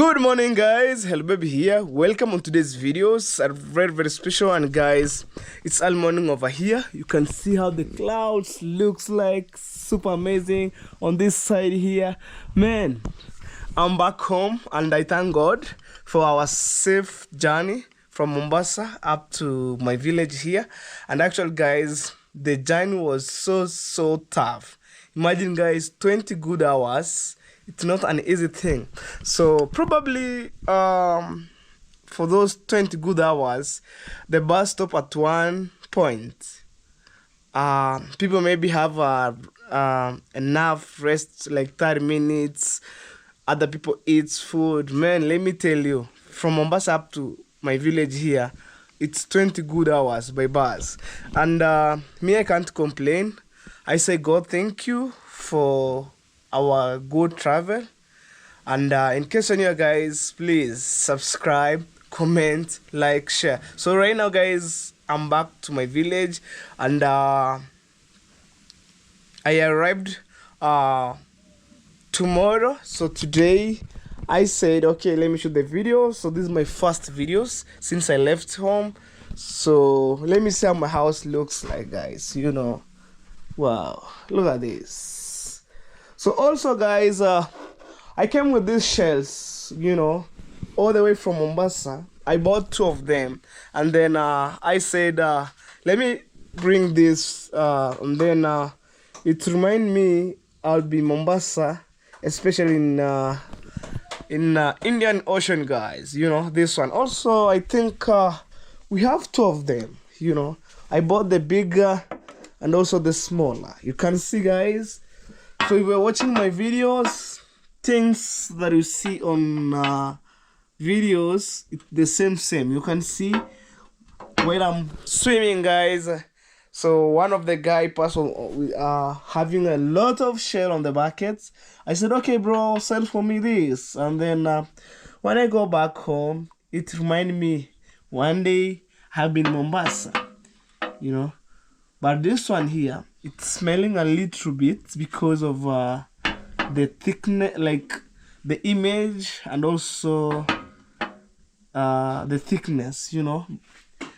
Good morning, guys. Hello baby here. Welcome on today's videos. Are very special, and guys, it's all morning over here. You can see how the clouds looks like, super amazing on this side here. Man, I'm back home and I thank God for our safe journey from Mombasa up to my village here. And actually, guys, the journey was so tough. Imagine, guys, 20 good hours. It's not an easy thing. So probably for those 20 good hours, the bus stop at one point. People maybe have enough rest, like 30 minutes. Other people eat food. Man, let me tell you, from Mombasa up to my village here, it's 20 good hours by bus. And me, I can't complain. I say, God, thank you for our good travel. And in case you're new, guys, please subscribe, comment, like, share. So right now, guys, I'm back to my village, and I arrived tomorrow. So today I said, okay, let me shoot the video. So this is my first videos since I left home. So let me see how my house looks like, guys. Wow, look at this. So also, guys, I came with these shells, all the way from Mombasa. I bought 2 of them, and then I said, let me bring this, and then it remind me I'll be Mombasa, especially in Indian Ocean, guys. This one. Also, I think we have 2 of them. I bought the bigger and also the smaller. You can see, guys. So if you're watching my videos, things that you see on videos, it's the same. You can see when I'm swimming, guys. So one of the guy person we are having a lot of shell on the buckets. I said, okay, bro, sell for me this. And then when I go back home, it reminded me one day I've been Mombasa, But this one here, it's smelling a little bit because of the thickness, like the image, and also the thickness,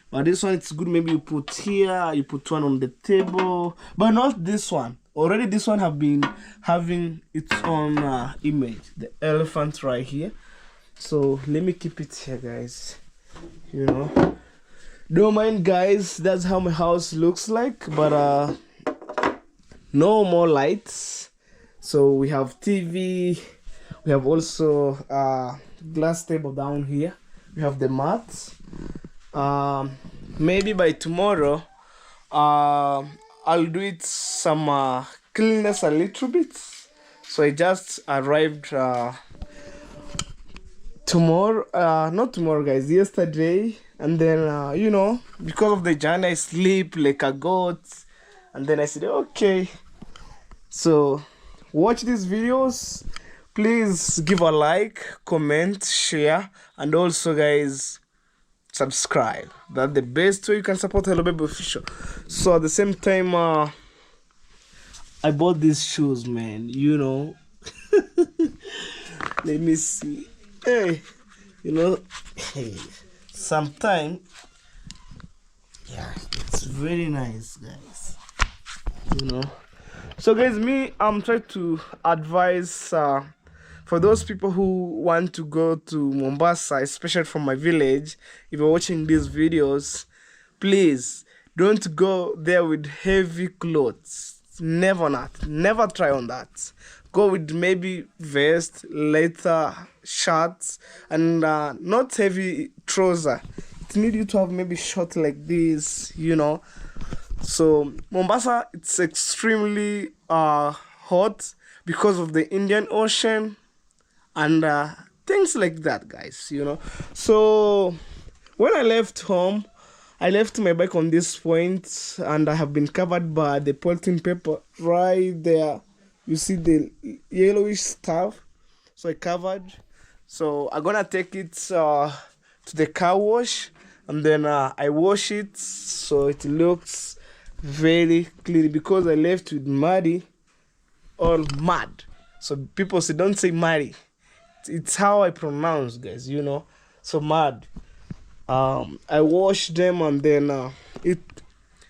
But this one, it's good. Maybe you put here, you put one on the table, but not this one. Already this one have been having its own image, the elephant right here. So let me keep it here, guys. Don't mind, guys, that's how my house looks like, but no more lights. So we have TV, we have also glass table down here, we have the mats. Maybe by tomorrow I'll do it some cleanness a little bit. So I just arrived not tomorrow, guys, yesterday. And then because of the journey, I sleep like a goat. And then I said, okay, so watch these videos. Please give a like, comment, share, and also, guys, subscribe. That's the best way you can support Hello Baby Official. So at the same time, I bought these shoes, man. Let me see. Hey, hey. Sometime, yeah, it's very nice, guys. So, guys, I'm trying to advise for those people who want to go to Mombasa, especially from my village. If you're watching these videos, please don't go there with heavy clothes. Never try on that. Go with maybe vest, leather, shirts, and not heavy trouser. It need you to have maybe short like this, So Mombasa, it's extremely hot because of the Indian Ocean and things like that, guys. So when I left home, I left my bike on this point, and I have been covered by the polythene paper right there. You see the yellowish stuff, so I covered. So I'm gonna take it to the car wash, and then I wash it so it looks very clean, because I left with muddy, all mud. So people say, don't say muddy, It's how I pronounce, guys, you know. So mad. I wash them, and then it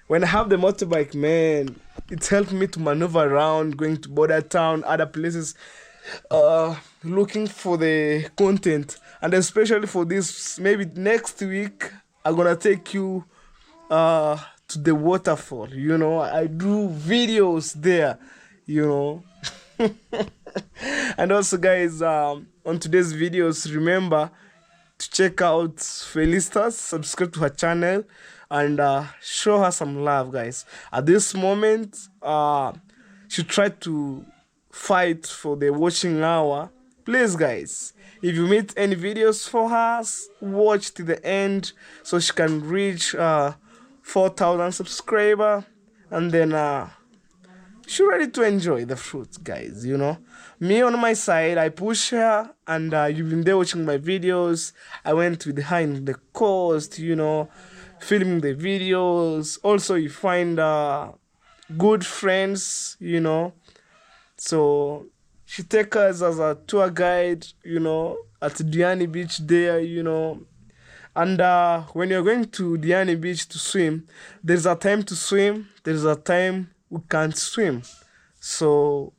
when I have the motorbike, man, it helped me to maneuver around, going to border town, other places, looking for the content. And especially for this, maybe next week I'm gonna take you to the waterfall. You know, I do videos there, you know. And also, guys, on today's videos, remember to check out Felicitas, subscribe to her channel, and show her some love, guys. At this moment, she tried to fight for the watching hour. Please, guys, if you meet any videos for her, watch to the end so she can reach 4,000 subscriber, and then she ready to enjoy the fruits, guys, you know. Me on my side, I push her, and you've been there watching my videos. I went with her in the coast, you know, filming the videos. Also, you find good friends, you know. So she take us as a tour guide, you know, at Diani Beach there, you know. And when you're going to Diani Beach to swim, there's a time to swim, there's a time we can't swim. So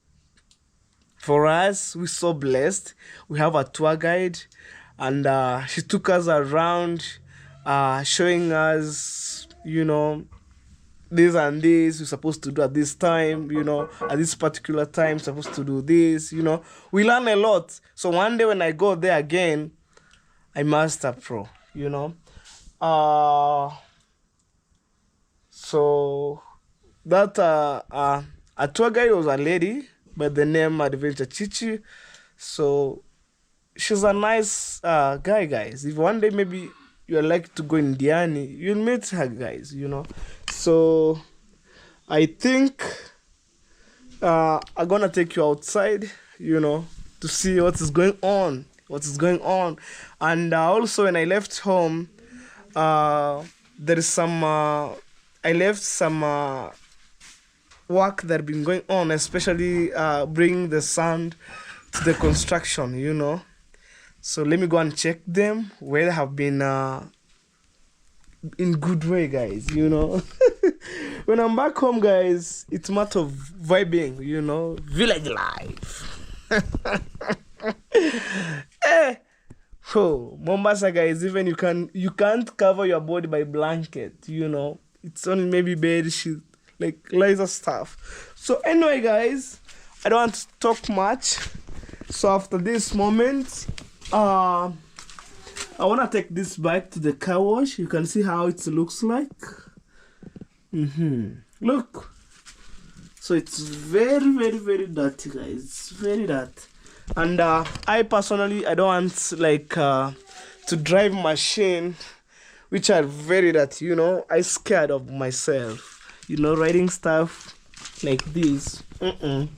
for us, we're so blessed. We have a tour guide, and she took us around, showing us, you know, this and this we're supposed to do at this time, you know, at this particular time, supposed to do this, you know. We learn a lot. So one day when I go there again, I master pro, you know. So that a tour guide was a lady by the name Adventure Chichi. So she's a nice guy, guys. If one day maybe you're like to go in Diani, you'll meet her, guys, you know. So I think I'm gonna take you outside, you know, to see what is going on. And also when I left home, there is some I left some work that been going on, especially bringing the sand to the construction, you know. So let me go and check them where they have been in good way, guys, you know. When I'm back home, guys, it's a matter of vibing, you know, village life. Eh. Oh, Mombasa, guys, even you can't cover your body by blanket, you know. It's only maybe bed sheet, like laser stuff. So anyway, guys, I don't want to talk much. So after this moment, I want to take this bike to the car wash. You can see how it looks like. Look. So it's very, very, very dirty, guys. It's very dirty. And I personally, I don't want like to drive machine which are very dirty, you know. I scared of myself, you know, riding stuff like this. I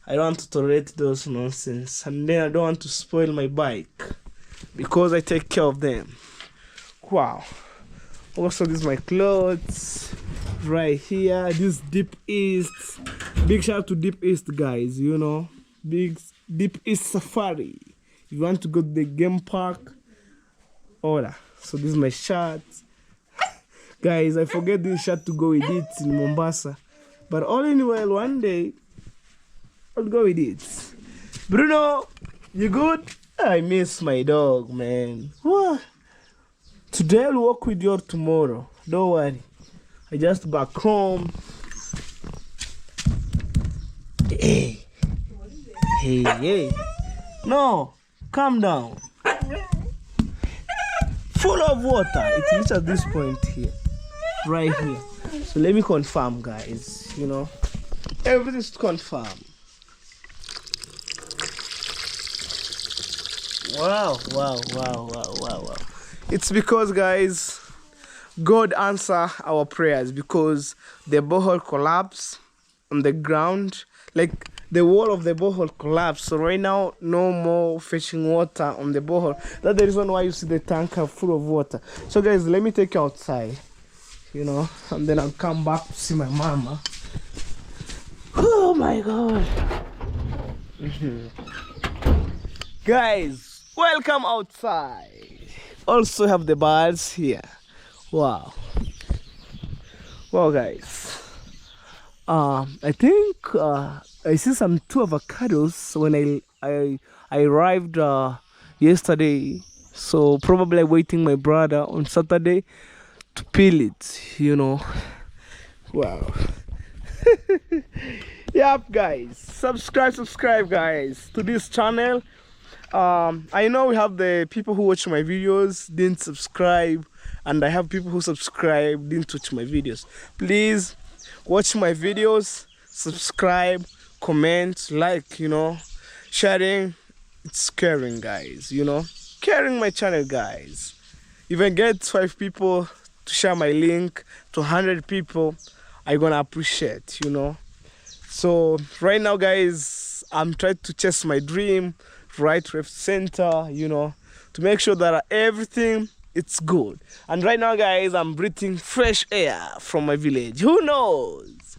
don't want to tolerate those nonsense, and then I don't want to spoil my bike because I take care of them. Wow. Also, this is my clothes right here. This Deep East. Big shout out to Deep East, guys, you know. Big Deep East Safari. If you want to go to the game park, order. So this is my shirt. Guys, I forget this shirt to go with it in Mombasa. But all in well, one day, I'll go with it. Bruno, you good? I miss my dog, man. What? Today I'll walk with you tomorrow. Don't worry. I just back home. Hey. Hey. No, calm down. Full of water. It reaches at this point here. Right here. So let me confirm, guys. You know, everything's confirmed. Wow. It's because, guys, God answer our prayers, because the borehole collapsed on the ground. Like, the wall of the borehole collapsed. So right now, no more fetching water on the borehole. That's the reason why you see the tanker full of water. So, guys, let me take you outside, you know, and then I'll come back to see my mama. Oh, my God. Guys, welcome outside. Also have the birds here. Wow. Wow, guys. I think I see some two avocados when I arrived yesterday. So probably waiting my brother on Saturday to peel it. Wow. Yep, guys. Subscribe, guys, to this channel. I know we have the people who watch my videos didn't subscribe, and I have people who subscribe didn't watch my videos. Please watch my videos, subscribe, comment, like, sharing. It's caring, guys. Caring my channel, guys. If I get 5 people to share my link to 100 people, I'm gonna appreciate. So right now, guys, I'm trying to chase my dream, right, left, center, to make sure that everything it's good. And right now, guys, I'm breathing fresh air from my village. Who knows?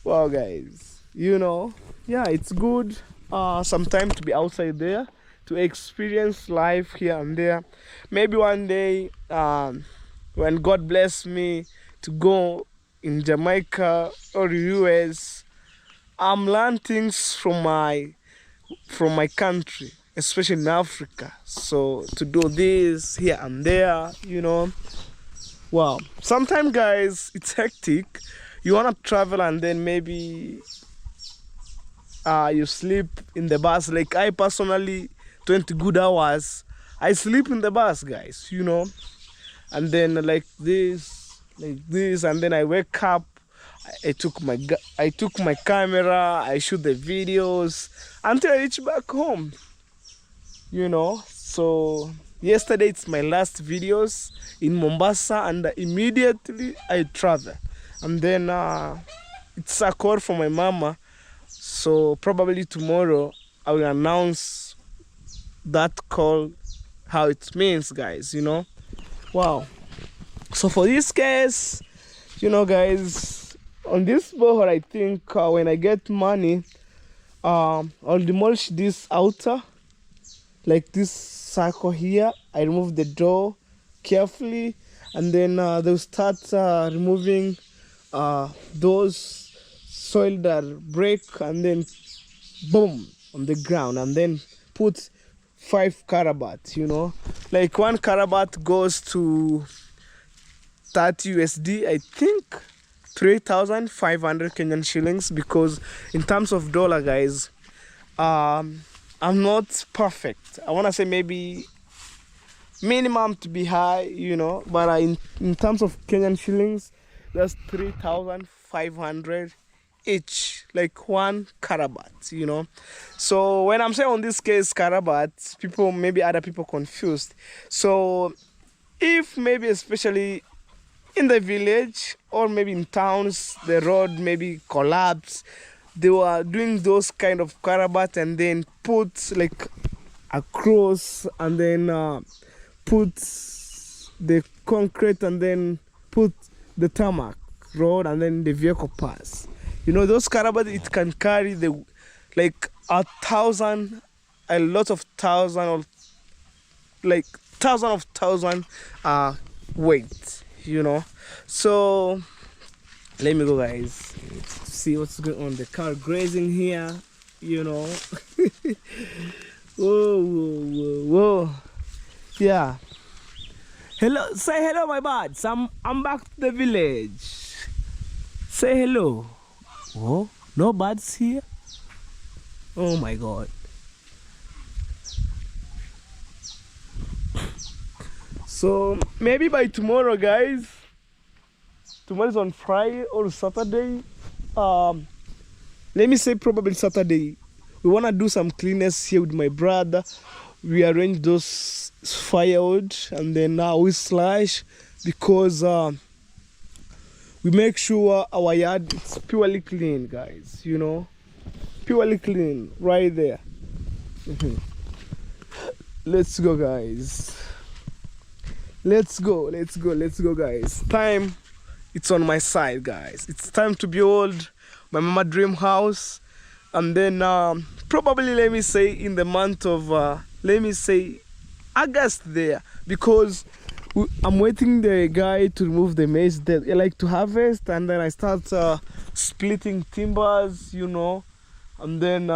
Wow, guys, yeah, it's good sometimes to be outside there, to experience life here and there. Maybe one day, when God bless me to go in Jamaica or US, I'm learning things from my country, especially in Africa. So to do this here and there, wow. Sometimes, guys, it's hectic. You wanna travel and then maybe you sleep in the bus. Like I personally, 20 good hours, I sleep in the bus, guys. And then like this, and then I wake up. I took my camera, I shoot the videos until I reach back home. So yesterday it's my last videos in Mombasa, and immediately I travel. And then it's a call from my mama, so probably tomorrow I will announce that call, how it means, guys. Wow. So for this case, guys, on this board, I think when I get money, I'll demolish this outer, like this circle here. I remove the door carefully, and then they'll start removing those soil that break, and then boom on the ground, and then put 5 carabat. Like 1 carabat goes to 30 USD, I think 3,500 Kenyan shillings, because in terms of dollar, guys, I'm not perfect. I want to say maybe minimum to be high, but in terms of Kenyan shillings, that's 3,500 each, like 1 carabat. So when I'm saying on this case carabat, maybe other people confused. So if maybe especially in the village or maybe in towns, the road maybe collapse, they were doing those kind of carabat and then put like across, and then put the concrete, and then put the tarmac road, and then the vehicle pass. Those carabat, it can carry like 1,000, a lot of thousand, or like thousand weight. So let me go, guys. Let's see what's going on. The car grazing here. Whoa. Yeah. Hello. Say hello, my birds. I'm back to the village. Say hello. Oh, no birds here. Oh my God. So maybe by tomorrow, guys. Tomorrow's on Friday or Saturday. Let me say probably Saturday. We wanna do some cleaners here with my brother. We arrange those firewood, and then we slash, because we make sure our yard is purely clean, guys. Purely clean right there. Let's go, guys. Let's go, guys. Time, it's on my side, guys. It's time to build my mama dream house. And then probably let me say in the month of let me say August there, because I'm waiting the guy to remove the maize that I like to harvest, and then I start splitting timbers, you know, and then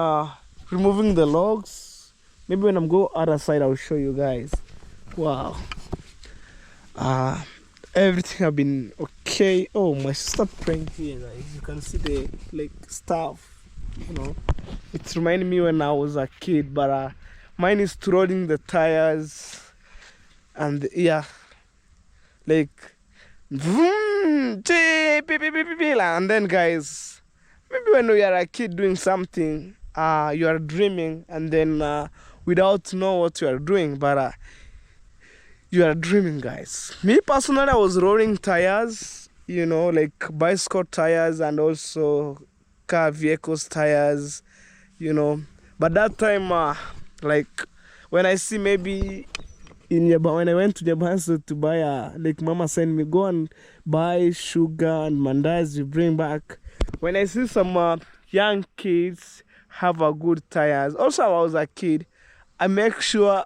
removing the logs. Maybe when I'm go other side I'll show you guys. Wow. Everything have been okay. Oh, my sister praying here, guys. You can see the like stuff, you know. It reminded me when I was a kid, but mine is throwing the tires, and yeah, like vroom, and then guys, maybe when you are a kid doing something, you are dreaming, and then without know what you are doing, but you are dreaming, guys. Me personally, I was rolling tires, you know, like bicycle tires and also car vehicles tires, you know. But that time, like when I see maybe when I went to Japan to buy like mama sent me go and buy sugar and mandazi, bring back. When I see some young kids have a good tires, also I was a kid, I make sure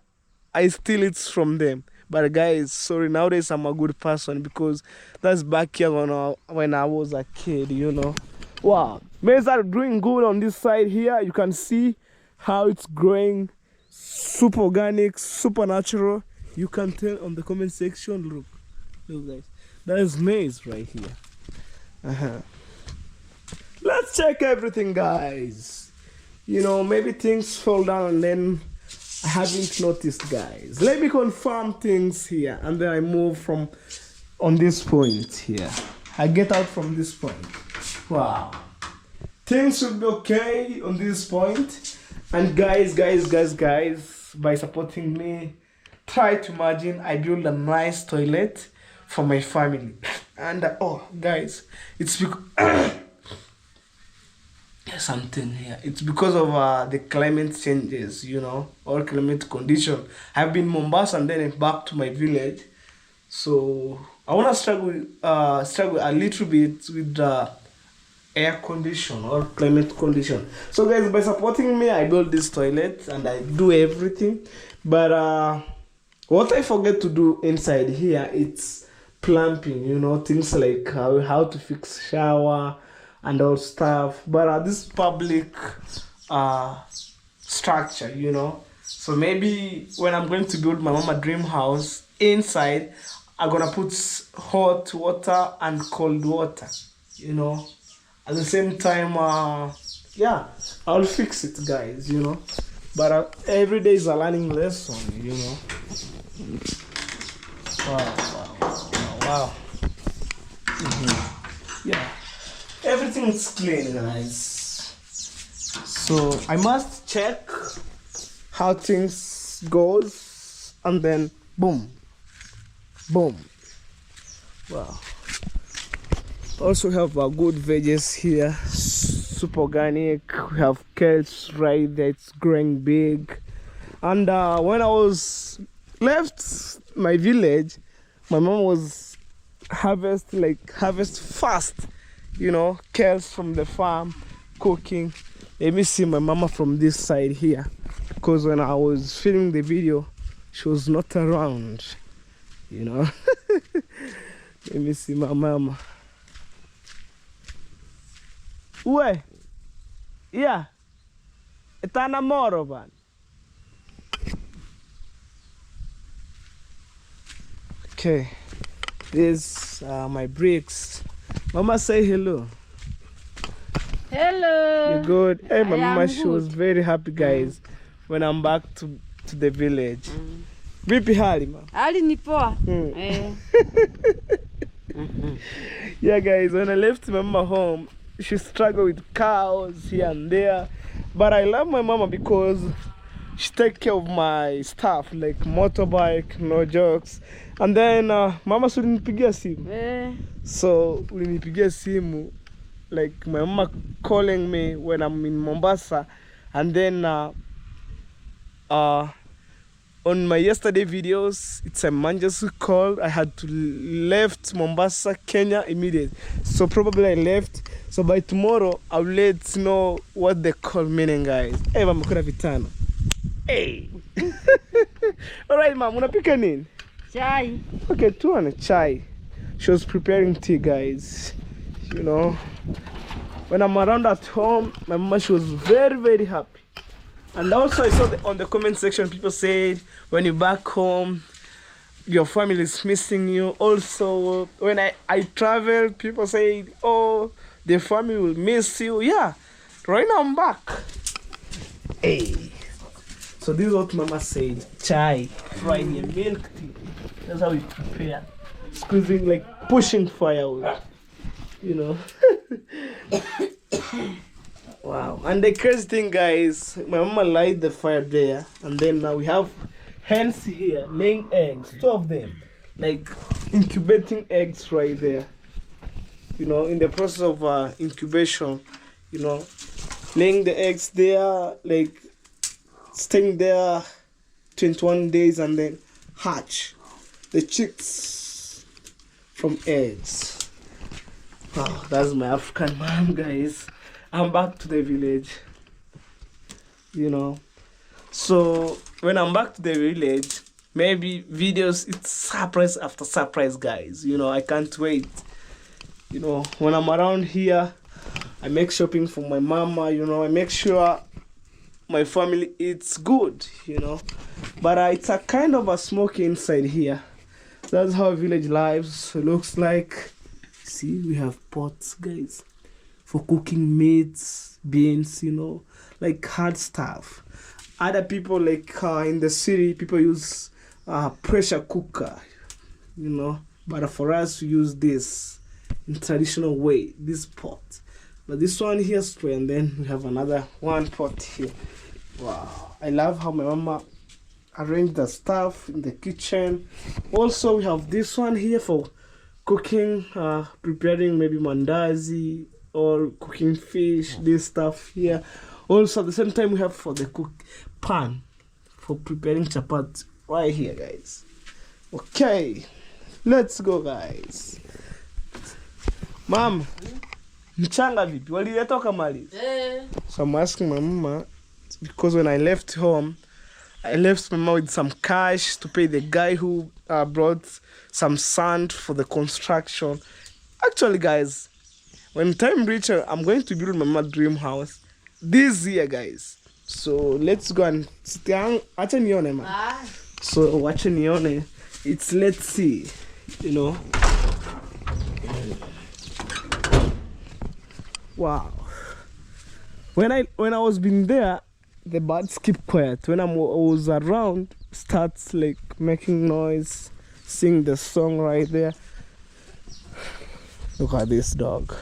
I steal it from them. But guys, sorry, nowadays I'm a good person, because that's back here when I was a kid, you know. Wow, maize are doing good on this side here. You can see how it's growing, super organic, super natural. You can tell on the comment section. Look guys, that is maize right here. Let's check everything, guys. You know, maybe things fall down and then I haven't noticed, guys. Let me confirm things here, and then I move from on this point here. I get out from this point. Wow, things should be okay on this point. And guys, by supporting me, try to imagine I build a nice toilet for my family. And oh guys, it's because something here. It's because of the climate changes, you know, or climate condition. I've been in Mombasa and then back to my village, so I wanna struggle a little bit with the air condition or climate condition. So guys, by supporting me, I build this toilet and I do everything. But what I forget to do inside here, it's plumbing, you know, things like how to fix shower and all stuff. But this public structure, you know, so maybe when I'm going to build my mama dream house inside, I'm gonna put hot water and cold water, you know, at the same time. Yeah, I'll fix it, guys, you know. But every day is a learning lesson, you know. Wow. Yeah, everything's clean, guys. So I must check how things goes, and then boom. Wow. Also have a good veggies here, super organic. We have kales right there, it's growing big. And when I was left my village, my mom was harvest fast, you know, kales from the farm, cooking. Let me see my mama from this side here, because when I was filming the video, she was not around, you know. Let me see my mama. Ué, yeah, está namoro, man. Okay, these are my bricks. Mama, say hello. Hello. You good? Hey, my mama, she good. was very happy, guys, when I'm back to the village. Vipi hali, ma? Hali ni poa. Yeah, guys, when I left my mama home, she struggled with cows here and there. But I love my mama because she takes care of my stuff, like motorbike, no jokes. And then mama ulinipigia simu. So ulinipigia simu, like my mama calling me when I'm in Mombasa. And then on my yesterday videos, it's a emergency call. I had to left Mombasa, Kenya immediately. So probably I left. So by tomorrow, I'll let you know what the call meaning, guys. Hey, mama, kuna vitano. Hey. Alright, mom, unapika nini? Chai. Okay, tuone chai. She was preparing tea, guys. You know, when I'm around at home, my mama, she was very, very happy. And also I saw on the comment section, people said, when you're back home, your family is missing you. Also, when I travel, people say, oh, the family will miss you. Yeah, right now I'm back. Hey. So this is what mama said. Chai, frying your milk tea. That's how we prepare. Squeezing, like pushing firewood. You know. Wow. And the crazy thing, guys, my mama light the fire there, and then now we have hens here laying eggs, 2 of them, like incubating eggs right there. You know, in the process of incubation, you know, laying the eggs there, like staying there 21 days and then hatch the chicks from eggs. Oh, that's my African mom, guys. I'm back to the village, you know. So when I'm back to the village, maybe videos, it's surprise after surprise, guys. You know, I can't wait. You know, when I'm around here, I make shopping for my mama, you know, I make sure my family eats good, you know. But it's a kind of a smoky inside here. That's how village lives looks like. See, we have pots, guys, for cooking meats, beans, you know, like hard stuff. Other people, like in the city, people use pressure cooker, you know. But for us, we use this in traditional way, this pot. But this one here spray, and then we have another one pot here. Wow, I love how my mama arranged the stuff in the kitchen. Also, we have this one here for cooking, preparing maybe mandazi or cooking fish, this stuff here. Also, at the same time, we have for the cook pan for preparing chapati right here, guys. Okay, let's go, guys. Mom, mchanga vipi? Waliletoka mali? So I'm asking my mama, because when I left home, I left my mom with some cash to pay the guy who brought some sand for the construction. Actually, guys, when time reaches, I'm going to build my mama's dream house this year, guys. So let's go and acha nione, man. So watch nione. It's let's see, you know. Wow. When I was been there, the birds keep quiet. When I was around, starts like making noise, sing the song right there. Look at this dog.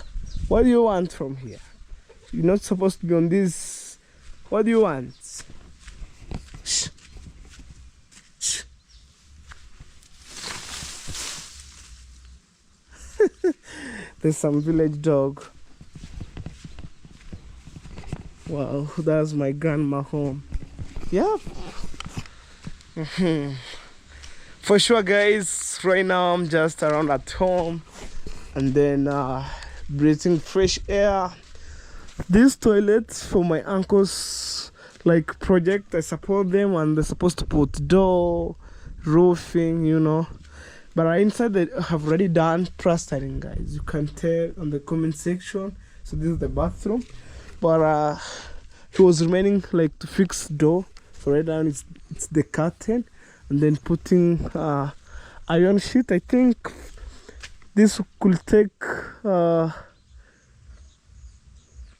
What do you want from here? You're not supposed to be on this. What do you want? Shh. Shh. There's some village dog. Wow, that's my grandma home. Yep. For sure, guys, right now I'm just around at home and then breathing fresh air. These toilets for my uncle's like project, I support them, and they're supposed to put door, roofing, you know. But inside they have already done plastering, guys. You can tell on the comment section. So this is the bathroom. But he was remaining like to fix door. So right now it's the curtain, and then putting iron sheet. I think this could take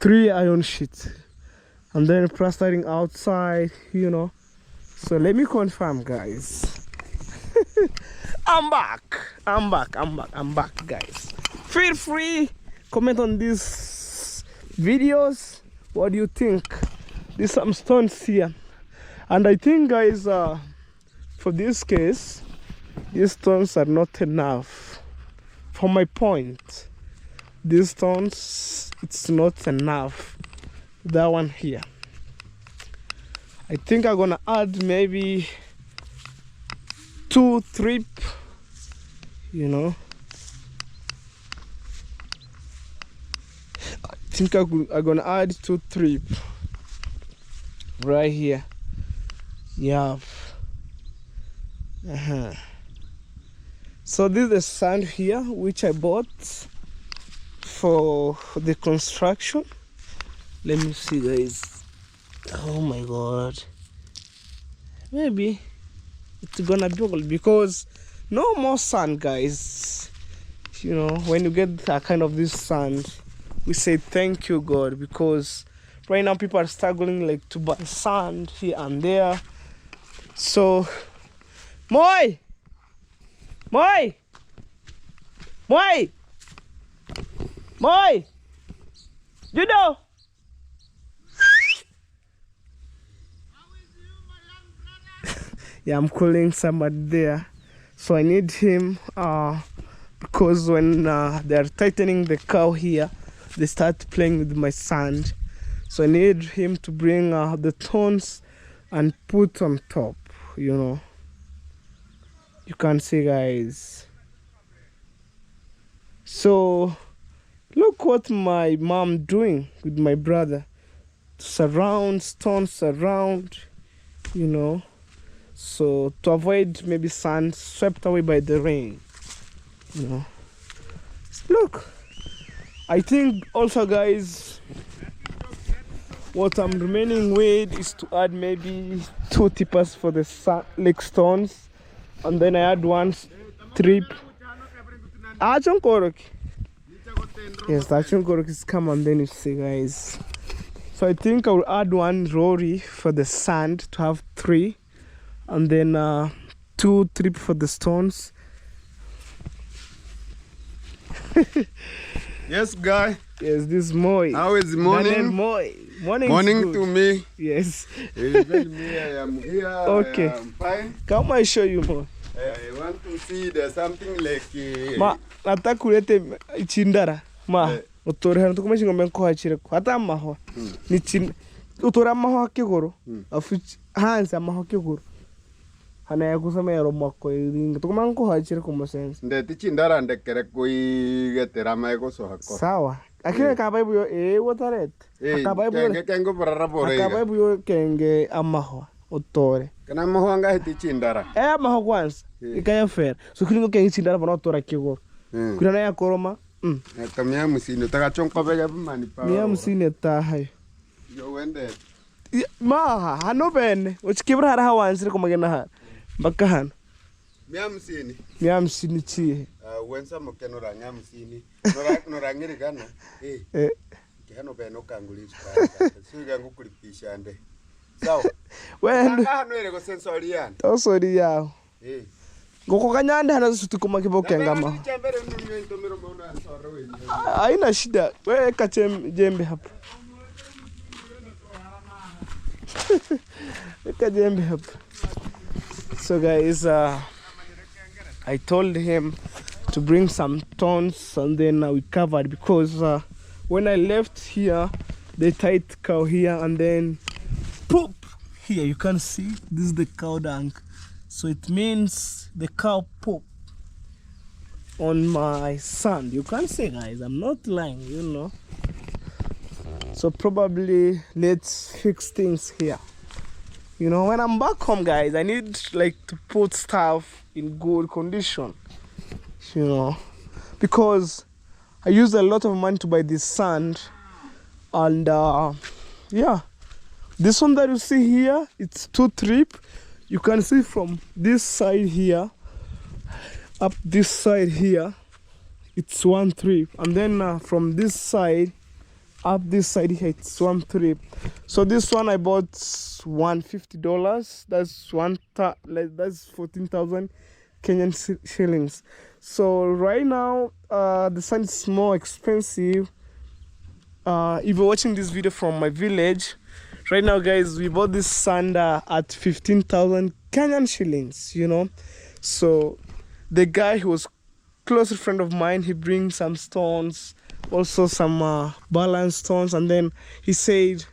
3 iron sheets, and then plastering outside, you know. So let me confirm, guys. I'm back, guys. Feel free, comment on these videos. What do you think? There's some stones here, and I think, guys, for this case, these stones are not enough. For my point, these stones, it's not enough. That one here, I think I'm gonna add maybe 2 trip, you know. I think I'm gonna add 2 trip right here. Yeah. So this is the sand here which I bought for the construction. Let me see, guys. Oh my god, maybe it's gonna be because no more sand, guys. You know, when you get that kind of this sand, we say thank you, God, because right now people are struggling like to buy sand here and there. So Moi you know. Yeah, I'm calling somebody there, so I need him because when they're tightening the cow here, they start playing with my sand, so I need him to bring the thorns and put on top, you know. You can see, guys. So look what my mom doing with my brother, surround stones around, you know, so to avoid maybe sand swept away by the rain, you know. Look, I think also, guys, what I'm remaining with is to add maybe 2 tippers for the lake stones, and then I add 1 strip. Yes, the Achonkorok is come, and then you see, guys. So I think I will add 1 lorry for the sand to have 3, and then 2 trip for the stones. Yes, guy. Yes, this is Moi. How is morning? Morning to me. Yes. Even me, I am here. Okay. I am fine. Come I show you more. I want to see there's something like. Ma, nataka kulete chindara. Ma, utore hano tukumeshi ngombe nko hachire ko. Hata amaho. Ni chin utore amaho akigoro. Afu hanze amaho akigoro. Hana ya kusema ya romako iringa. Tukuma nko hachire ko mosense. Ndeti chindara ndekere kuigetera maiko so hako. Sawa. Akire kabaibu yo wotaret. Akabaibu kengo barara bore. Akabaibu yo kenge amaho utore. Kana amaho anga hiti chindara. Amaho kwanza. Ikaya fair. So kulingo kenge chindara bana utora kigoro. Kuna ya koroma. Kamia musini takachonko bega mani pa. Mia musini tahay. Yo wende. Ma hano bene. Uchikibra hara hawansire kumagena ha. Bakahan. Mia musini chi. Wensa mokeno ranga musini. Nora ngiri kana. Kihano beno kanguli spa. Suga ngukulipisha ande. Sawa. When hano ere go sensorian. Tosori yao. Ngoko kanyanda hana sutukuma kiboke ngama. Haina shida. Wewe kachem jembe hapa. Weka jembe hapa. So guys, I told him to bring some thorns, and then we covered, because when I left here, they tied cow here, and then poop here. You can see this is the cow dung, so it means the cow poop on my sand. You can see, guys, I'm not lying, you know. So probably let's fix things here. You know, when I'm back home, guys, I need like to put stuff in good condition, you know, because I use a lot of money to buy this sand. And yeah, this one that you see here, it's 2 trip. You can see from this side here up this side here, it's 1 trip, and then from this side up this side here, it's 1 trip. So this one I bought $150. That's 14,000 Kenyan shillings. So right now the sand is more expensive. If you're watching this video from my village right now, guys, we bought this sand at 15,000 Kenyan shillings, you know. So the guy who was close friend of mine, he brings some stones, also some balance stones, and then he said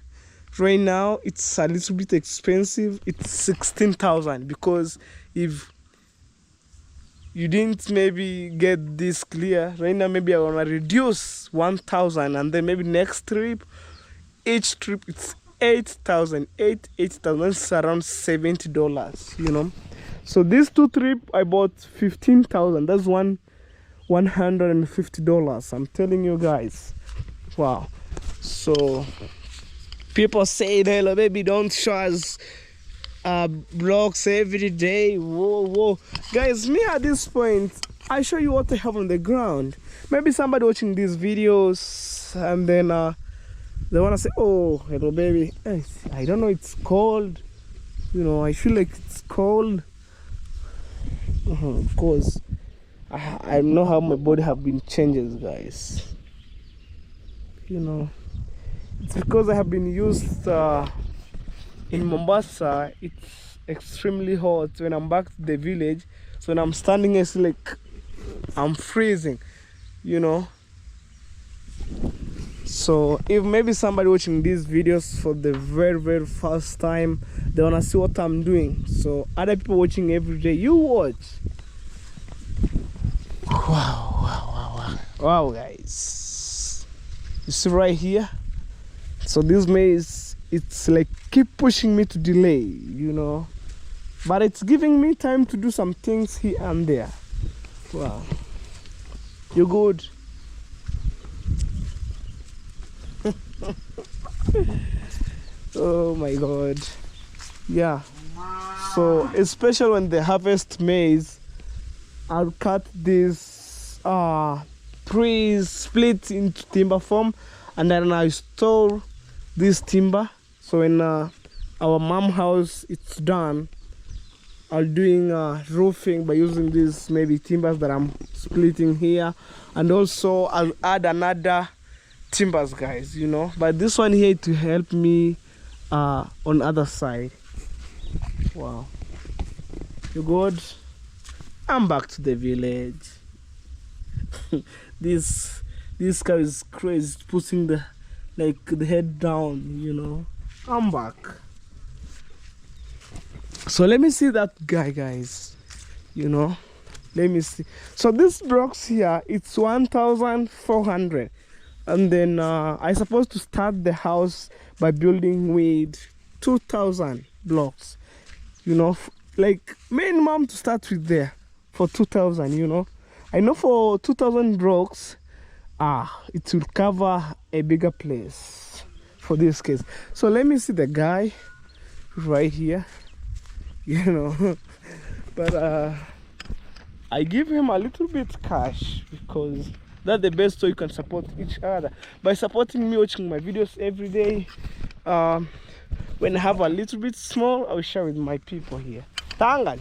right now it's a little bit expensive. It's 16,000, because if you didn't maybe get this clear, right now maybe I want to reduce 1,000, and then maybe next trip, each trip it's 8,000. That's around $70, you know. So these two trip I bought 15,000. That's $150. I'm telling you guys. Wow. So people say, hello baby, don't show us vlogs every day. Whoa, guys, me at this point, I show you what I have on the ground. Maybe somebody watching these videos and then they want to say, oh, hello baby, I don't know, it's cold, you know, I feel like it's cold. Of course, I know how my body have been changes, guys, you know. It's because I have been used in Mombasa. It's extremely hot when I'm back to the village. So when I'm standing, it's like I'm freezing, you know. So if maybe somebody watching these videos for the very first time, they wanna see what I'm doing. So other people watching every day, you watch. Wow, guys. You see right here. So this maze, it's like keep pushing me to delay, you know, but it's giving me time to do some things here and there. Wow, you good? Oh my god. Yeah, so especially when they harvest maize, I'll cut these trees, split into timber form, and then I store this timber. So when our mom house it's done, I'll doing roofing by using these maybe timbers that I'm splitting here, and also I'll add another timbers, guys, you know, but this one here to help me on other side. Wow, you good? I'm back to the village. this cow is crazy, putting the head down, you know. I'm back. So let me see that guy, guys, you know. Let me see. So this blocks here, it's 1,400, and then I supposed to start the house by building with 2,000 blocks, you know, like minimum to start with there for 2,000, you know. I know for 2,000 blocks it will cover a bigger place for this case. So let me see the guy right here, you know. But I give him a little bit cash because that's the best way you can support each other, by supporting me, watching my videos every day. When I have a little bit small, I'll share with my people here. Tangal,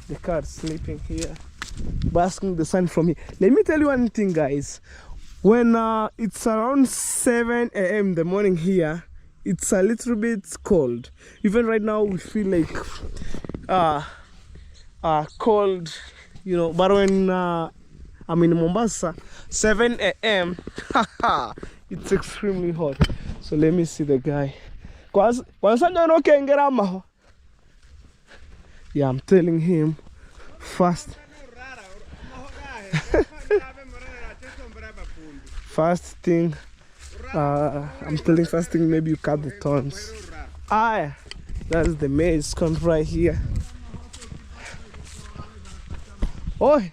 the cat sleeping here, basking the sun from me. Let me tell you one thing, guys. When it's around 7 a.m. in the morning here, it's a little bit cold. Even right now we feel like cold, you know. But when I'm in Mombasa, 7 a.m. it's extremely hot. So let me see the guy. Yeah, I'm telling him fast. First thing, I'm telling first thing, maybe you cut the thorns. That's the maize come right here. Oi!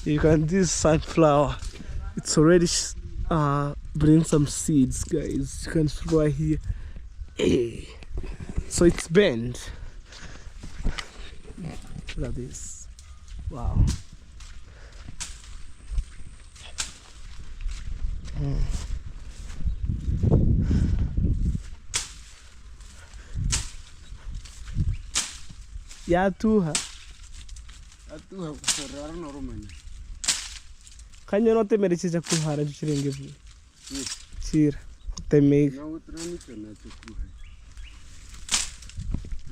You can do sunflower. It's already bring some seeds, guys. You can see right here. Hey. So it's bent. Look at this. Wow. Yatuha. Atuha kusorara no romanya. Kanyo no te merechicha kuhara chirenge vu. Chira. Te make. No utrani tena tukuha.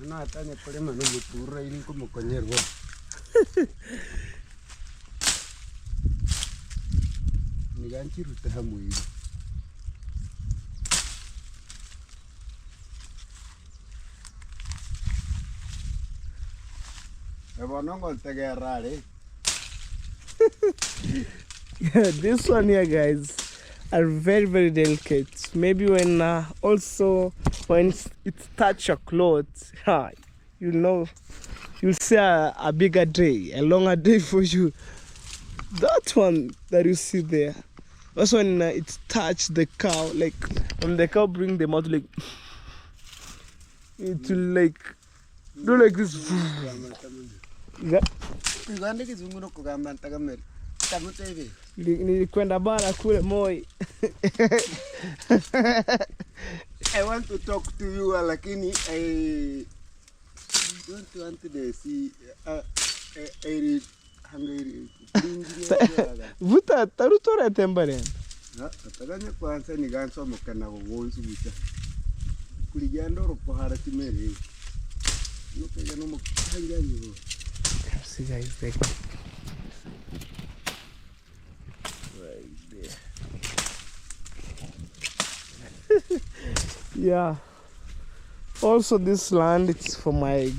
Ana atanya pale mano mutura ini como konyerwa. Niganchi rutaha muiri. Yeah, this one here, guys, are very, very delicate. Maybe when also when it touch your clothes, you know, you'll see a bigger day, a longer day for you. That one that you see there, that's when it touch the cow, like when the cow bring them out, like it will like do like this. Yeah. Nilikwenda bara kule Moi. I want to talk to you, lakini I don't want to see Vuta tarutora tembaren. Ataganya kwanza ni ganso mukana wonsu buta. Kuligando ropo hara timere. No pega no mukanga yo. See guys, like right there. Yeah. Also, this land, it's for my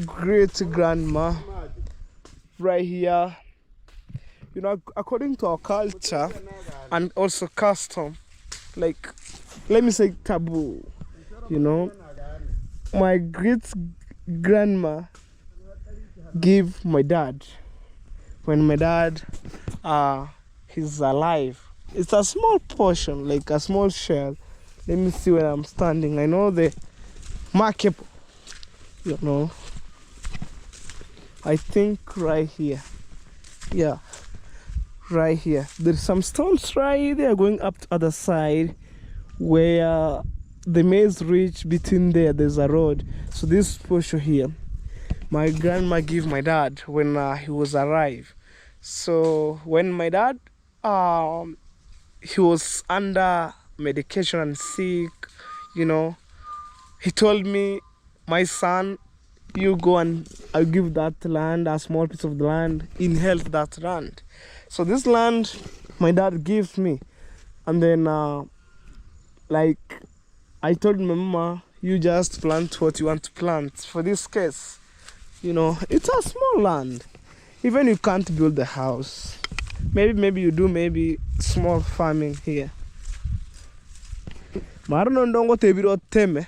great grandma. Right here, you know, according to our culture and also custom, like, let me say taboo, you know, my great grandma gave my dad when my dad he's alive. It's a small portion, like a small shell. Let me see where I'm standing. I know the market, you know, I think right here. Yeah, right here. There's some stones right there going up to other side where the maize reach. Between there's a road. So this portion here, my grandma gave my dad when he was alive. So when my dad he was under medication and sick, you know, he told me, my son, you go and I'll give that land, a small piece of the land, inherit that land. So this land my dad gives me, and then like I told my mama, you just plant what you want to plant. For this case, you know, it's a small land. Even you can't build a house. Maybe you do, maybe small farming here. Marono ndongo tebiro teme.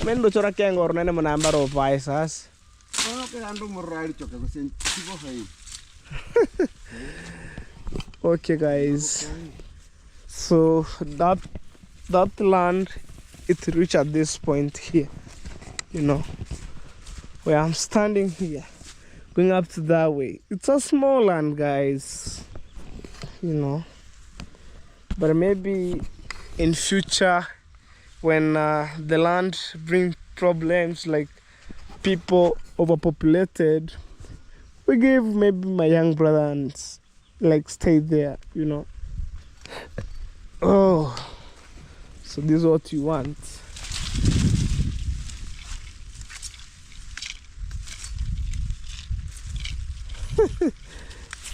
Mendo chora kengor nene manamba ro paisas. Okay guys, so that land, it reached at this point here, you know, where I'm standing here, going up to that way. It's a small land, guys, you know, but maybe in future when the land bring problems like people overpopulated, we give maybe my young brother and like stay there, you know. Oh, so this is what you want.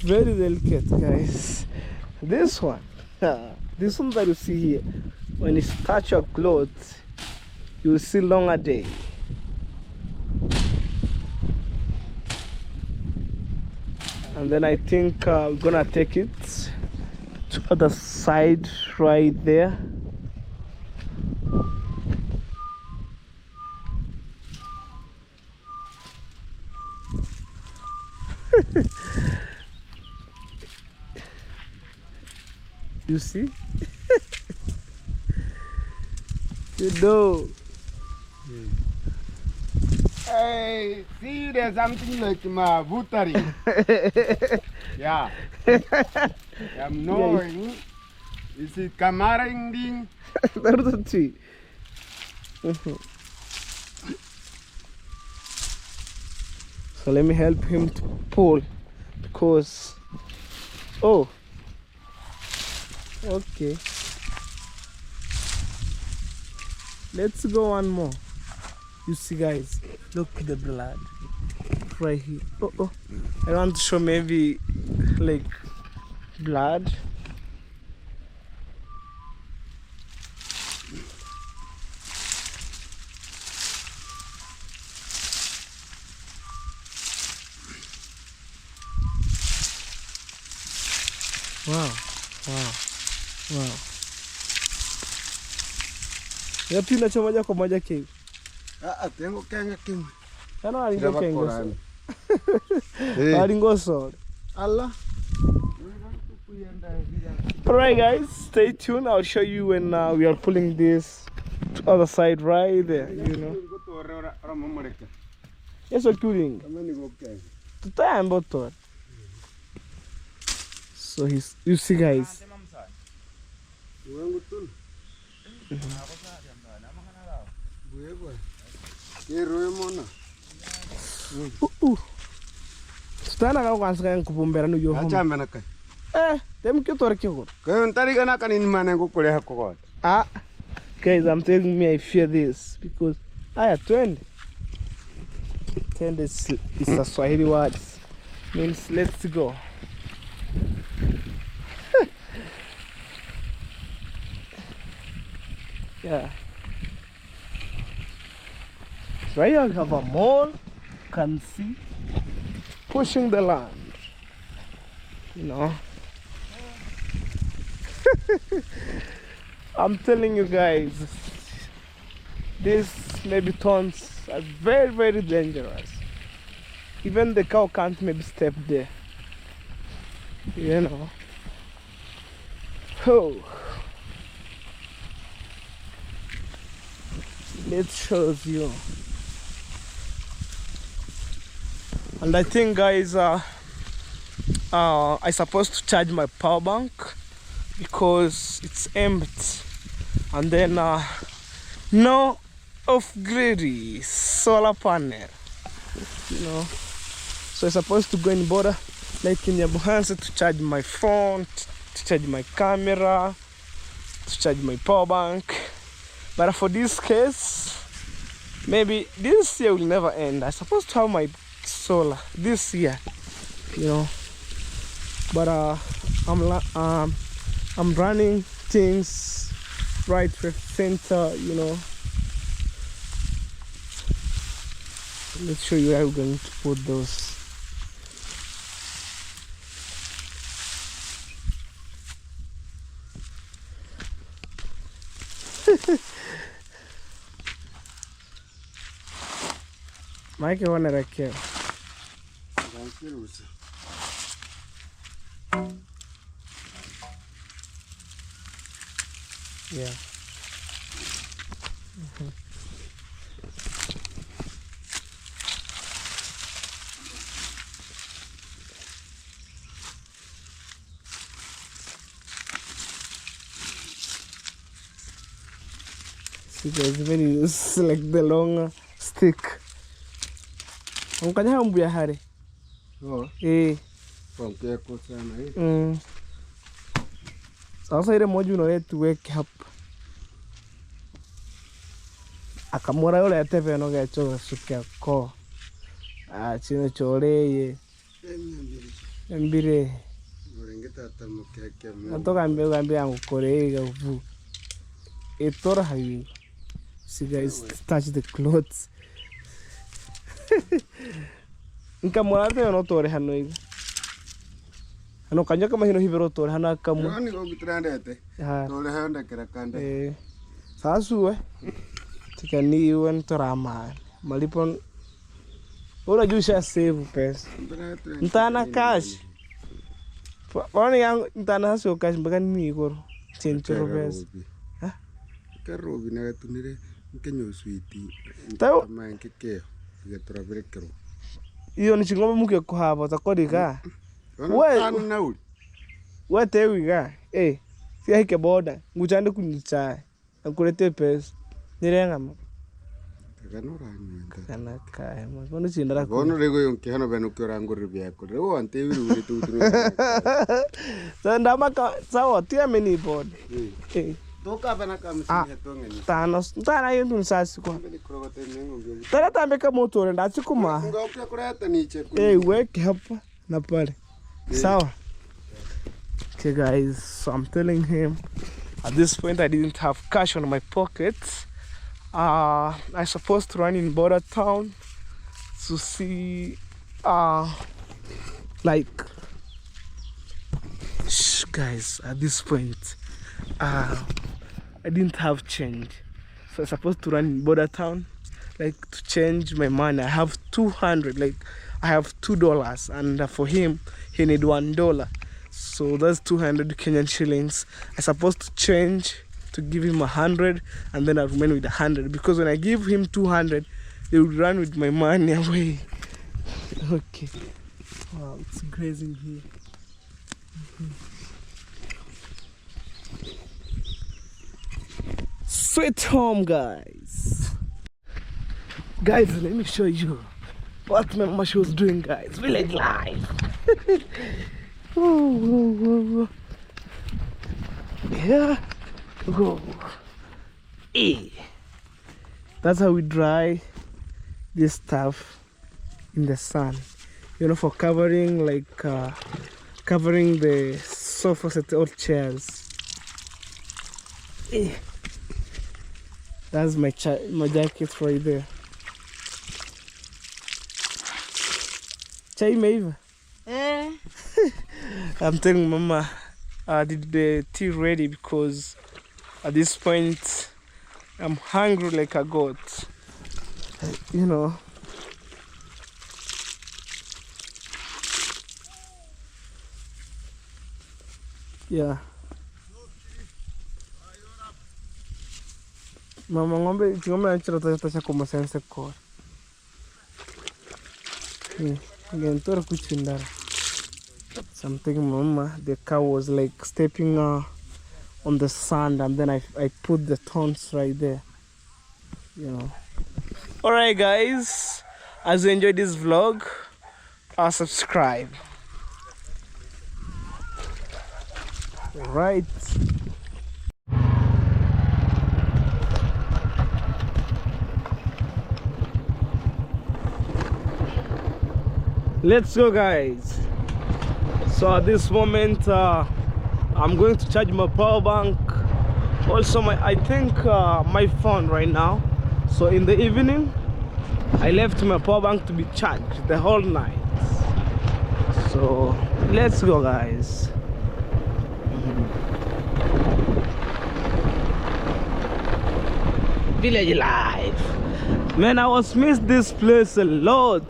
Very delicate, guys. This one that you see here, when it's touch your clothes, you will see longer day. And then I think we're gonna take it to other side right there. You see? You know. Hey, see, there's something like my buttery. Yeah. I'm knowing. Is it Kamaring? There's a tree. So let me help him to pull, because okay, let's go one more. You see, guys, look at the blood right here. I want to show maybe like blood. Wow. Wow. Wow. Yapi na moja kwa moja king. Tengo kanga king. Ano alingo kengo. Hey. Alingo so. Allah. Alright guys, stay tuned. I'll show you when we are pulling this to other side right there, you know. Yes, we're cooling. The time bottle. So you see guys. Stana ka kwanza kan kupumbera no yo. Acha menaka. Tem que tor que go. Kayo ntari kana kanini manengo kule hako. Guys, I'm telling me I fear this because I have 20. 10 is a Swahili word. Means let's go. Yeah. Right here we have a mole. Can see pushing the land. You know. I'm telling you guys, these maybe thorns are very, very dangerous. Even the cow can't maybe step there. You know. Oh. It shows you. And I think guys, I supposed to charge my power bank because it's empty. And then no off-grid solar panel, you know. So I'm supposed to go in border like in Yabuhansa to charge my phone, to charge my camera, to charge my power bank. But for this case, maybe this year will never end. I'm supposed to have my solar this year, you know. But I'm running things right, left, center, you know. Let's show you how we're going to put those. Mike wanna like it. Yeah. See guys, when you use like the long stick. Mkanya hambu ya hari. Oh. Pongea ko sana Sasa ile moja unalet wake up. Akamora yole ateve no gacho sukia ko. Chino choreye. Mbire. Ngorengeta tamukeke. Natoka mbele yangu korega uvu. Etora hayu. See guys, touch the clothes. Nkamora te no tore hano. Ano kanya kama hino hibero tore hana kamu. Ani go gitrandete. Tore handa kera kanda. Sasu tikani iwan torama. Malipon ora jusha save pesa. Ntana cash. Wani yang ntana haso cash bagan ni goro. Chenchoro pesa. Carro vina tunire nkenyo sweeti. Tao mankeke getra brekero. Iyo ni chingombe muke kuhaba takodika. We tewiga si hike boda nguchande kunyicha akurete pesa nirenga ma kana kai ma kono chindara kono rego yonke hano beno kyorangori byako rego ante wiru uri tu sanda maka sawa tia meni boda toka bana kama sinhetongeni tana yundu sasi kwa tara tambe ka motore ndachikuma ngokya kurata niche weke hapa na pale sawa. Okay guys, so I'm telling him at this point I didn't have cash on my pocket. I supposed to run in border town to see like guys, at this point, I didn't have change, so I'm supposed to run in border town, like to change my money. I have 200, like I have $2, and for him, he need $1. So that's 200 Kenyan shillings. I'm supposed to change to give him 100, and then I remain with 100, because when I give him 200, he will run with my money away. Okay. Wow, it's grazing here. Sweet home, guys. Guys, let me show you what my mama was doing, guys. Village life. Whoa, whoa, whoa, whoa. Yeah. Go. Hey. That's how we dry this stuff in the sun. You know, for covering, like covering the sofa set or chairs. Hey. That's my jacket right there. Chai imeiva? I'm telling Mama, did the tea ready, because at this point I'm hungry like a goat. You know. Yeah. Mama ng'ombe anachira tasha como sense core. Gentora kuchindara. Something Mama, the cow was like stepping on the sand, and then I put the thorns right there. You know. Alright guys, as you enjoyed this vlog, subscribe. Right. Let's go, guys. So at this moment I'm going to charge my power bank, also I think my phone right now. So in the evening I left my power bank to be charged the whole night. So let's go, guys. Village life. Man, I was missed this place a lot.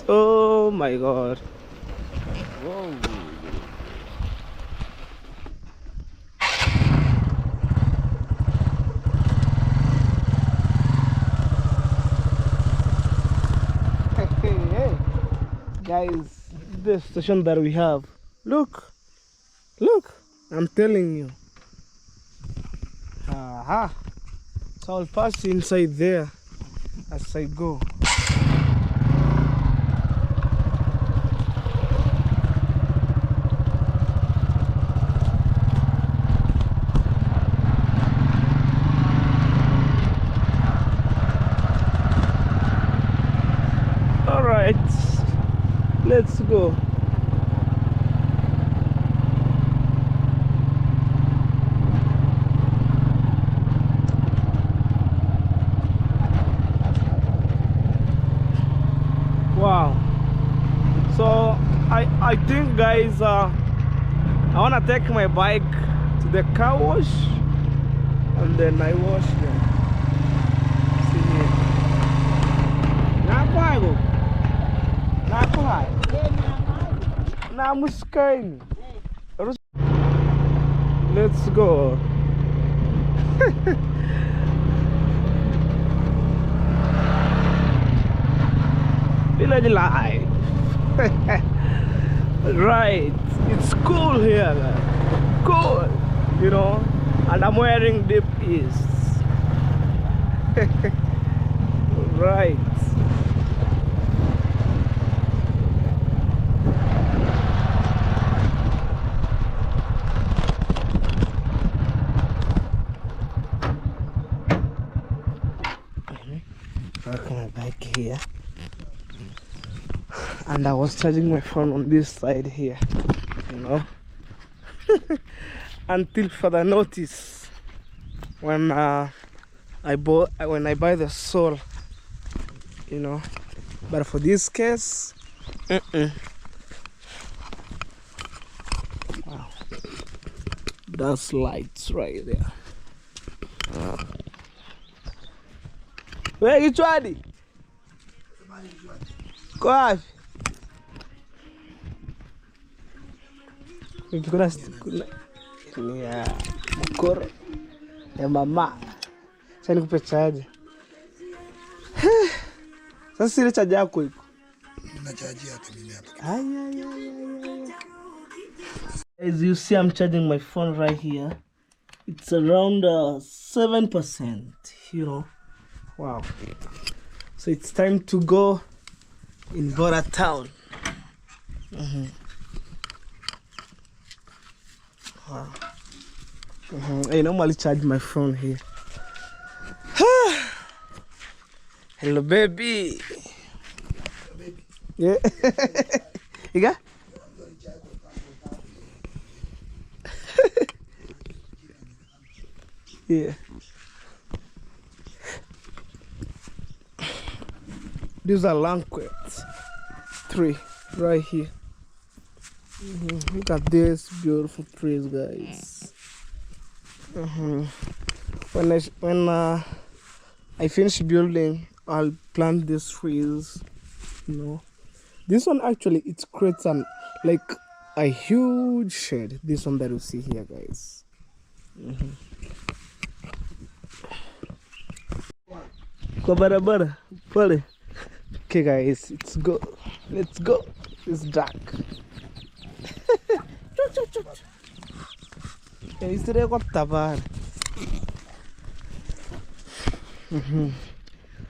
Oh my god. Whoa. Hey. Guys, this station that we have. Look. I'm telling you. Aha. So I'll pass inside there as I go. All right, let's go. Wow. So I think, guys, I wanna take my bike to the car wash, and then I wash them. See here. Napago. Namuskain. Let's go. Village life. Right, it's cool here, cool, you know, and I'm wearing deep east. Right. Park my bike here. And I was charging my phone on this side here, you know. Until further notice, when I buy the soul, you know. But for this case, That's lights right there. Where you trying? Go ahead. Kuna ya mkoro ya mama. Sasa nikupe chaji. Sasa sile chaji yako iko. Na chaji hapa mimi hapa. As you see, I'm charging my phone right here. It's around 7%, you know. Wow. So it's time to go in Bora town. Wow. I normally charge my phone here. Hello, baby. Yeah. You got? Yeah. These are lanquets. 3 right here. Look at this beautiful trees, guys. When I finish building, I'll plant these trees. You know, this one actually it creates like a huge shade. This one that you see here, guys. Kwa barabara pale. Okay, guys, let's go. Let's go. It's dark. Yesterday got tabar.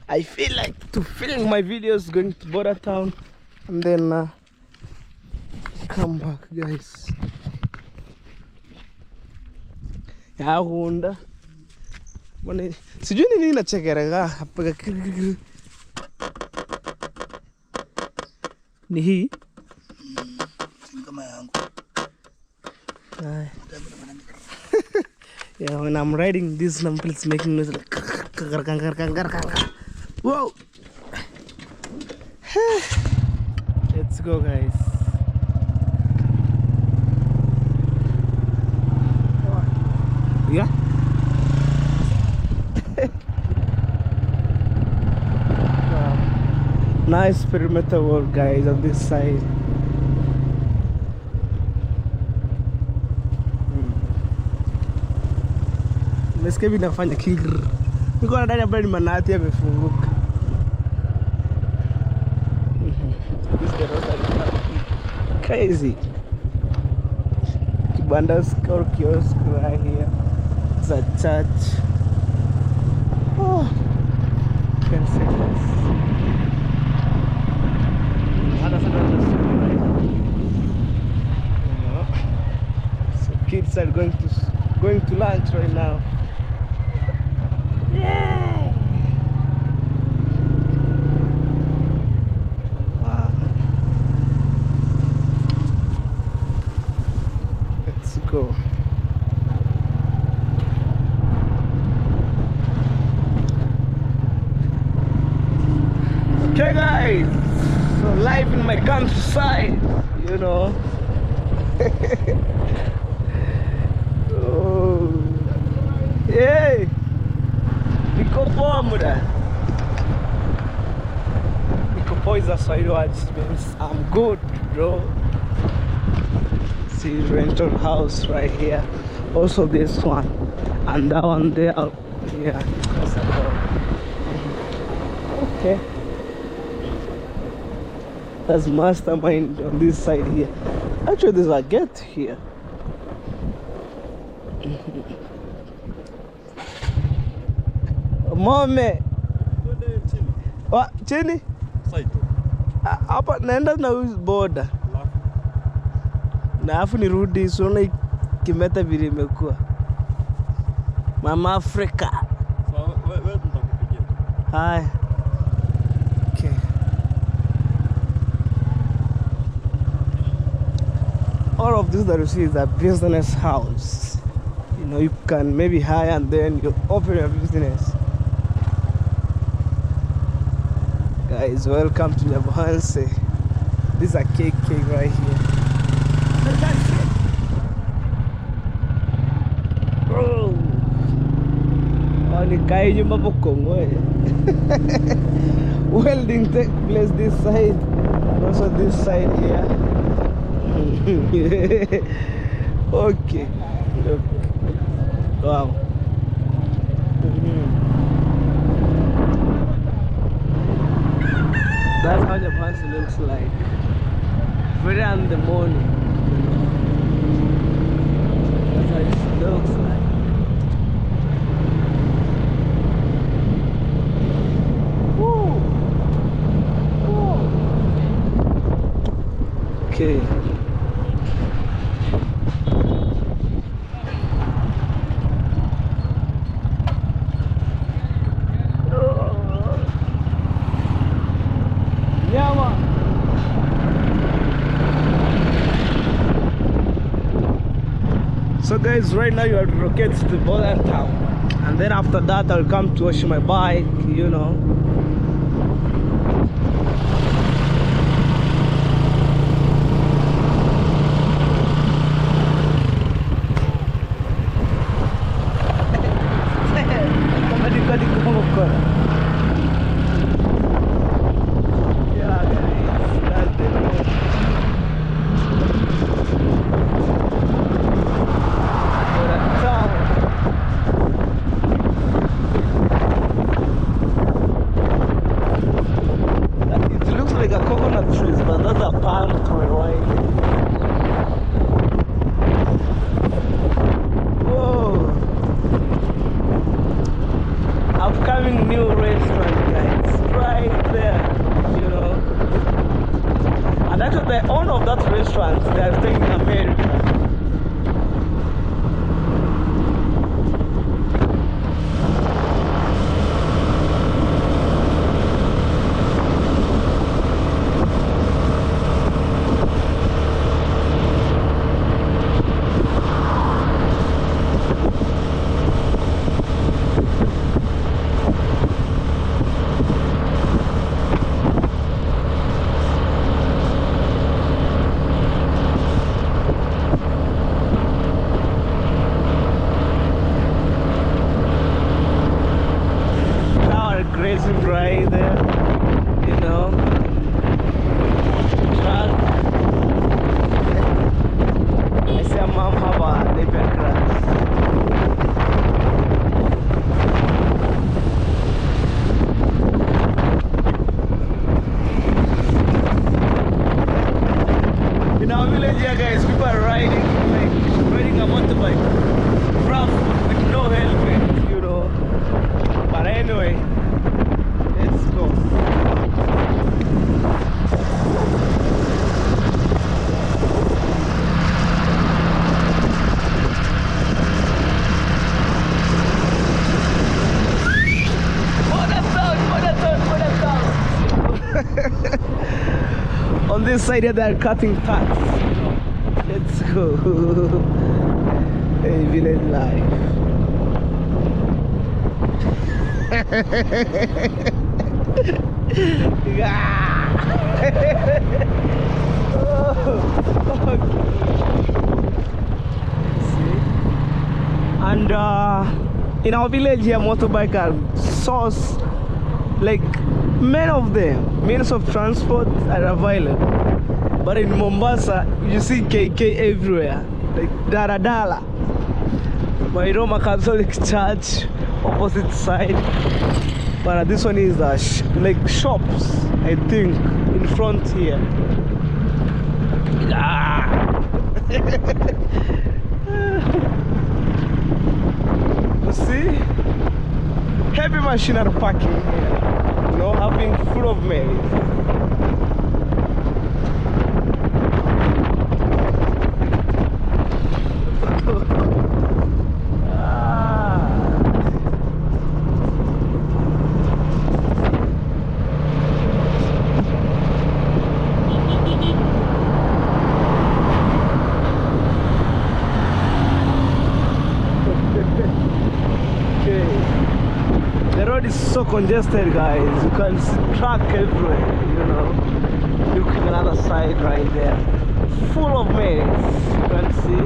I feel like to film my videos going to Border Town and then come back, guys. Ya Honda. Sijui nini nachekeraga hapa. Ni hii? Kama yangu. Yeah, when I'm riding this number, it's making noise like whoa. Let's go, guys. Yeah. Wow. Nice perimeter work, guys, on this side. Nasikia hivi nafanya kigr. Niko ndani ya bali manati yamefunguka. Crazy. Kibanda's or kiosk right here. It's a church. Oh, you can see this. So kids are going to lunch right now. Yay! Wow. Let's go. Okay, guys, so life in my countryside, you know. Oh, yay! Niko poa muda. Niko poa is a Swahili word, means I'm good, bro. See rental house right here. Also this one and that one there. Yeah, that's okay. That's mastermind on this side here. Actually, there's a gate here. Mome. Wa chini? Hapa naenda na boda. Na afu nirudi siona kimeta vile imekuwa. Mama Africa. So wewe tutakupigia. Hi. Okay. All of this that you see is a business house. You know, you can maybe hire and then you open your business. Guys, welcome to Nyabuhanse. This is a KK right here. Nikai nyumba Kongo. Welding take place this side, also this side here. Okay. Wow. That's how Japan looks like. Very on the morning. That's how it looks like. Woo. Woo. Okay. So guys, right now you are rocket to the border town, and then after that I'll come to wash my bike, you know. New restaurant, guys, right there, you know. And actually the owner of that restaurant, they are staying in America. Right there, you know. Truck. I see a mom have a neighbor grass. In our village here, guys, people are riding a motorbike, rough with no helmet, you know. But anyway. Let's go. On this side here, they're cutting paths. Let's go. Hey, village life. And in our village here, motorbike are source, like many of them, means of transport are available. But in Mombasa, you see KK everywhere, like Daradala. My Roma Catholic Church, opposite side. But this one is like shops, I think, in front here. You see? Heavy machinery parking here, you know, having full of maize. So congested, guys. You can see truck everywhere, you know. Look at another side right there, full of maize, you can see.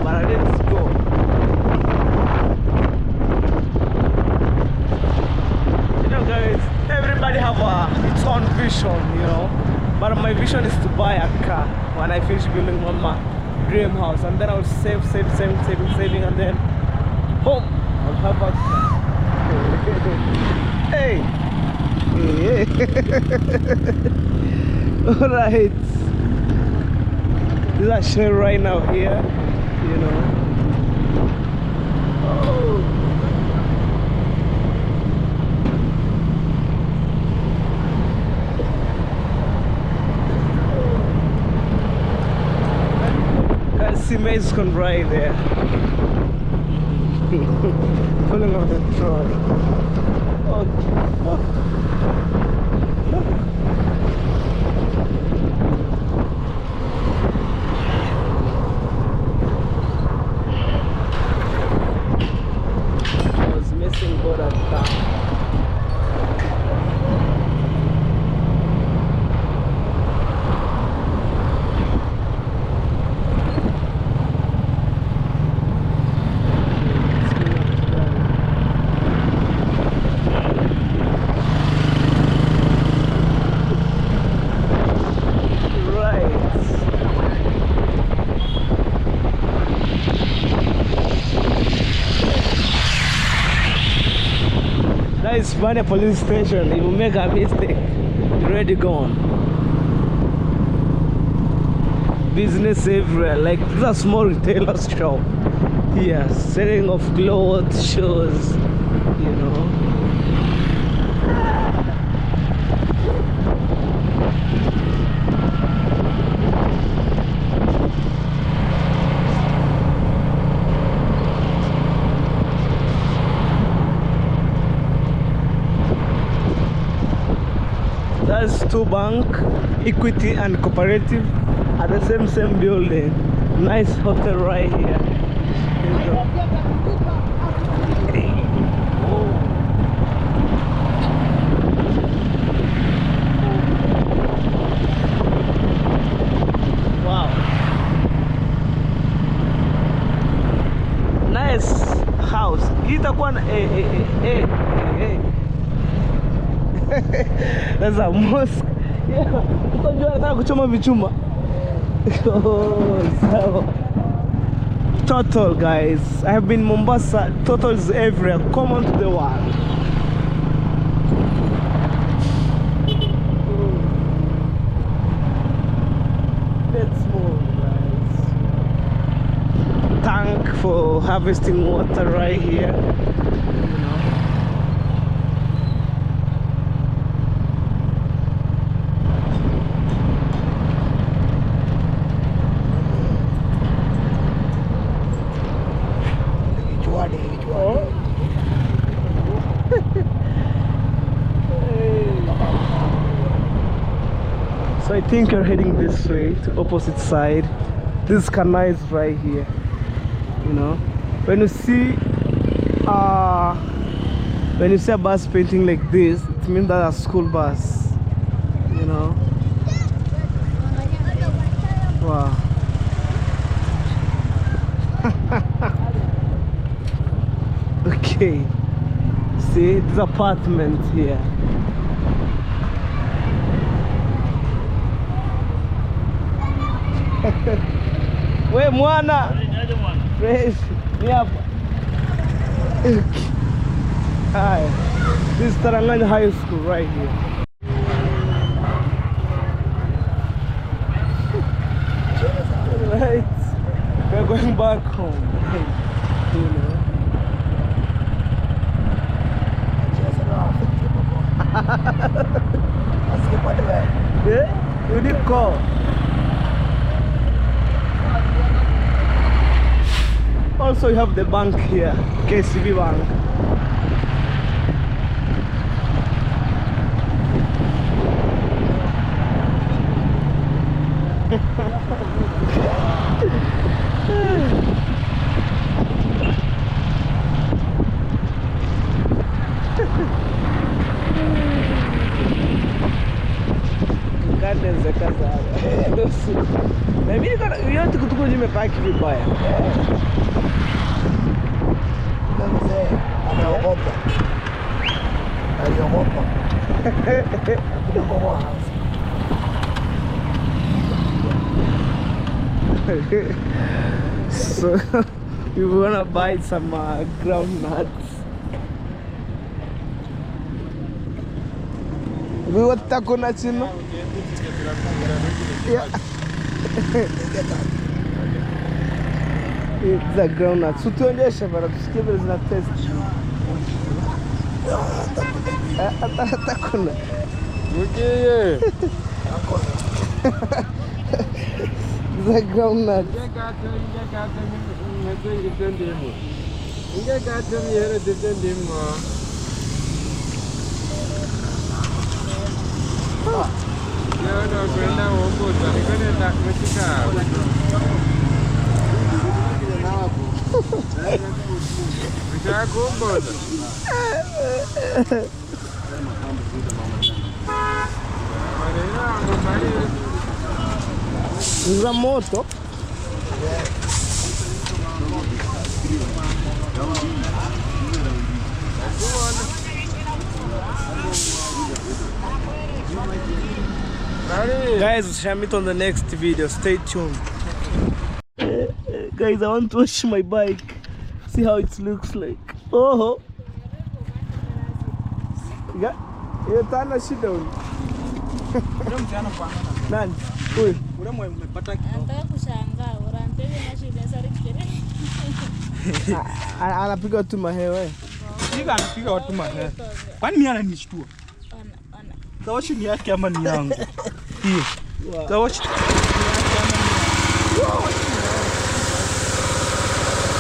But let's go. mission is to buy a car when I finish building my dream house, and then I'll saving, and then boom, I'll have a car. Hey. All right. This is a show right now here, you know. Oh. Can see Mexican right there. Pulling off the truck. Oh. It's Spania police station. If you make a mistake, you're already gone. Business everywhere. Like this is a small retailer shop here, selling of clothes, shoes, you know. That's two bank, Equity and Cooperative at the same building. Nice hotel right here. Wow. Nice house. Itakuwa That's a mosque. Yeah. Unajua nataka kuchoma vichuma. So, Total, guys. I have been in Mombasa. Total is everywhere. Common to the world. Let's move, guys. Tank for harvesting water right here. So I think you're heading this way to opposite side. This canal is right here. You know, when you see a bus painting like this, it means that's a school bus. You know. Wow. Okay. See, this apartment here. We mwana fresh ni hapa. Hi, this is Taranganya High School right here. Right, we're going back home. You know. Yeah, you did call. Also, you have the bank here, KCB Bank. Gardens za casa. Na mimi yote kutuko nimepaki vibaya. Mzee anaogopa. Aliogopa. So we wanna buy some ground nuts. We want taco nuts, you know? Yeah. It's a ground nut. So tuonyeshe bana tusikie vile zina taste. Taco nut. Okay. The ground nut. Za moto. Guys, we shall meet on the next video. Stay tuned. Guys, I want to wash my bike. See how it looks like. Oh, yeah. You're trying shit down. Nani? Oi. Anapiga tu mahewa. Niga anapiga watu mahewa. Kwani mimi ananishtua? Kawashi ni yake ama ni yangu? Hiyo. Kawashi.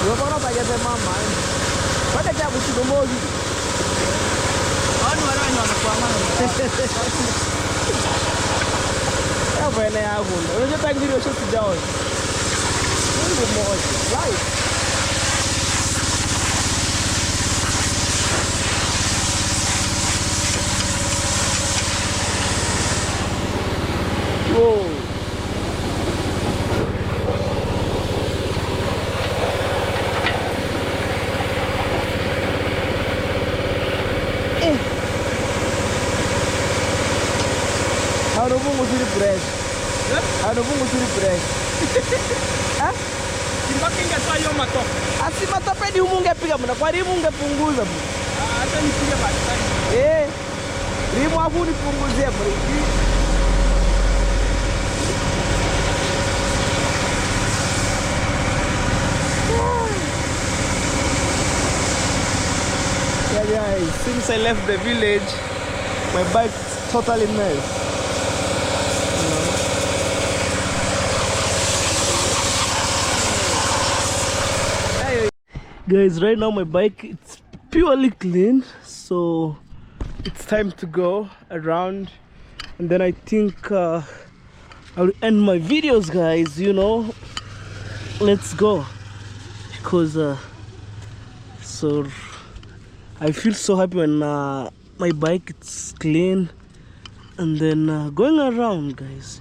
Wewe bora baje mama. Bada cha butu mozi. Wani wala wanakuangana. Hapa ina yangu. Unajua tangirio sio sijao. Mungu mmoja. Right. Whoa. How do you see the bread? How do you see the bread? Ah? Kimbakinga sasa hiyo matope. Asi matope ni ungepiga mna. Kwa nini ungepunguza? Hata nipige basi. Rimu afu nipunguzie bro. Yeah guys, since I left the village, my bike's totally messed. Guys, right now my bike it's purely clean, so it's time to go around, and then I think I'll end my videos, guys. You know, let's go, because so I feel so happy when my bike it's clean, and then going around, guys,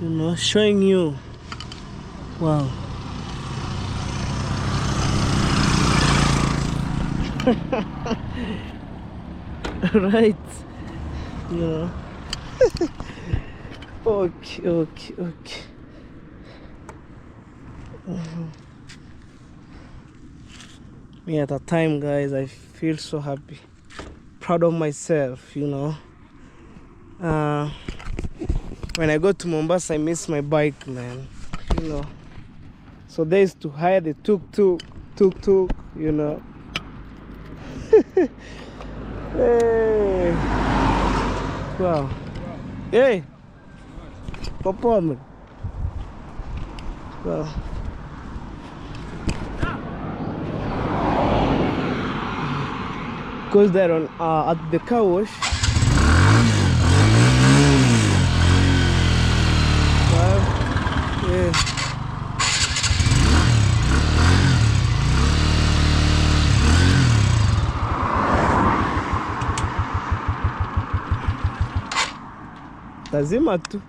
you know, showing you. Wow. Right, you know. Okay. Me at that time, guys, I feel so happy, proud of myself, you know. When I go to Mombasa, I miss my bike, man, you know. So there's to hire the tuk-tuk, you know. Hey. Wow. Hey. Papa, man. Wow. Goes there on at the car wash. Wow. Yeah. Lazima tu.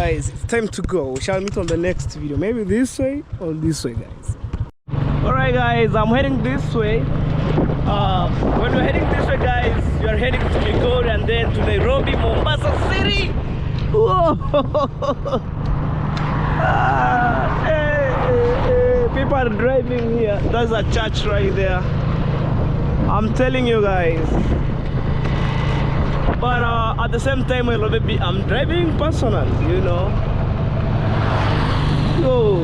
guys, it's time to go. We shall meet on the next video. Maybe this way or this way, guys. Alright guys, I'm heading this way. When we're heading this way, guys, we are heading to Migori and then to Nairobi, Mombasa City. Whoa. Hey. People are driving here. There's a church right there. I'm telling you guys. But at the same time, I'm driving personal, you know. Go.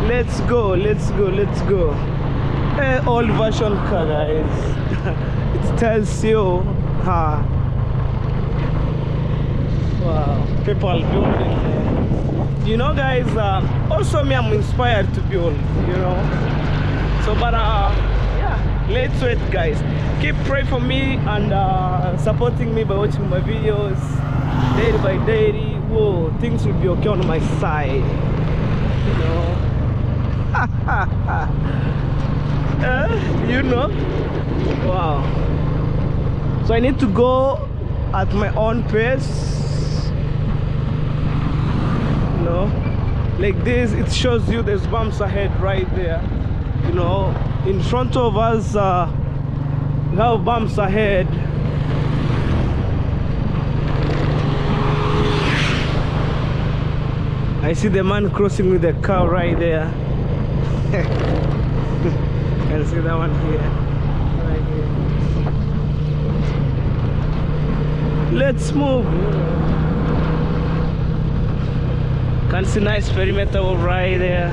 Let's go. Old version car, guys. It tells you, wow, people are building. You know, guys. Also, me, I'm inspired to build. You know. So, but yeah, let's wait, guys. Keep praying for me and supporting me by watching my videos day by day. Whoa, things will be okay on my side. You know. You know. Wow. So I need to go at my own pace. You know, like this. It shows you there's bumps ahead right there. You know, in front of us we have bumps ahead. I see the man crossing with the car right there. Can see that one here, right here. Let's move. Can see nice perimeter right there.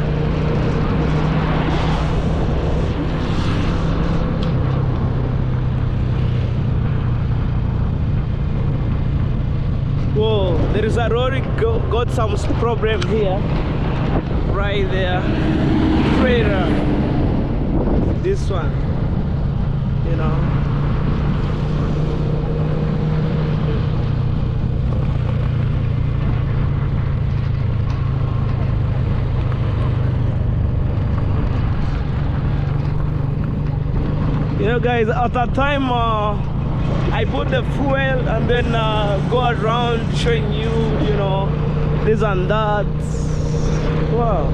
Whoa, there is a lorry got some problem here. Right there. Trailer. This one. You know. You know, guys, at that time I put the fuel and then go around showing you, you know, this and that. Wow.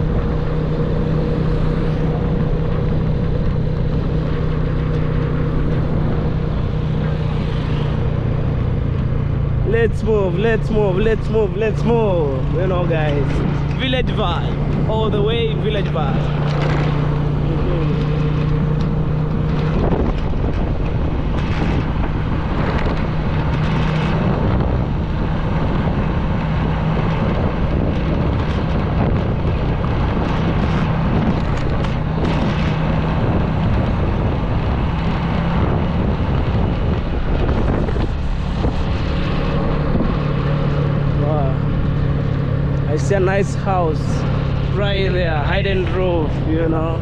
Let's move. You know, guys. Village vibe. All the way village vibe. I see a nice house right there, hidden roof, you know.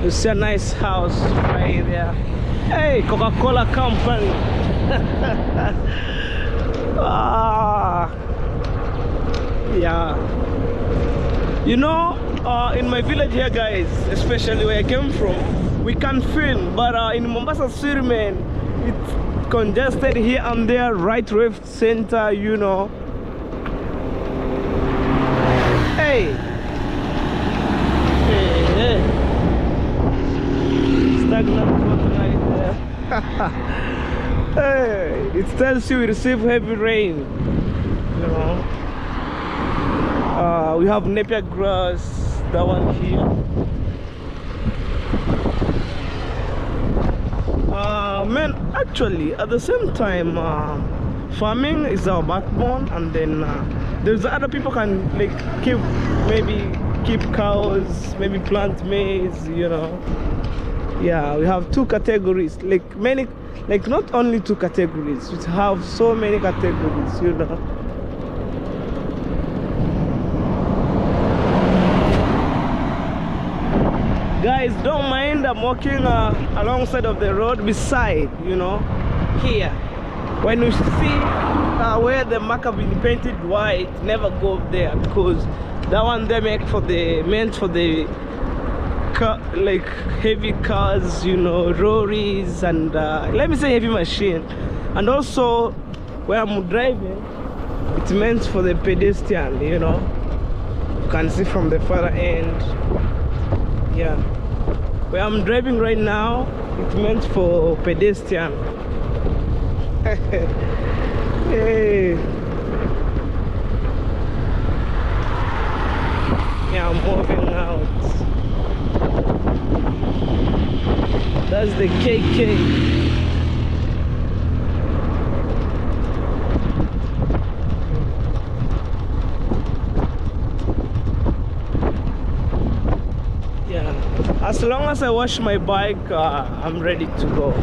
It's a nice house right there. Hey, Coca-Cola company. Yeah. You know, in my village here, guys, especially where I came from, we can film, but in Mombasa City, man, it's congested here and there, right, left, center, you know. Hey. Right there. Hey, it tells you we receive heavy rain. You know, we have napier grass. That one here. Man, actually, at the same time, farming is our backbone, and then there's other people can like keep cows, maybe plant maize, you know. Yeah, we have two categories, like not only two categories, we have so many categories, you know. Guys, don't mind, I'm walking alongside of the road beside, you know, here. When you see where the mark have been painted white, never go there, because that one they meant for the car, like heavy cars, you know, lorries, and let me say heavy machine. And also where I'm driving, it's meant for the pedestrian, you know. You can see from the far end. Yeah, where I'm driving right now, it's meant for pedestrian. Hey. Yeah, I'm moving out. That's the KK. As long as I wash my bike, I'm ready to go.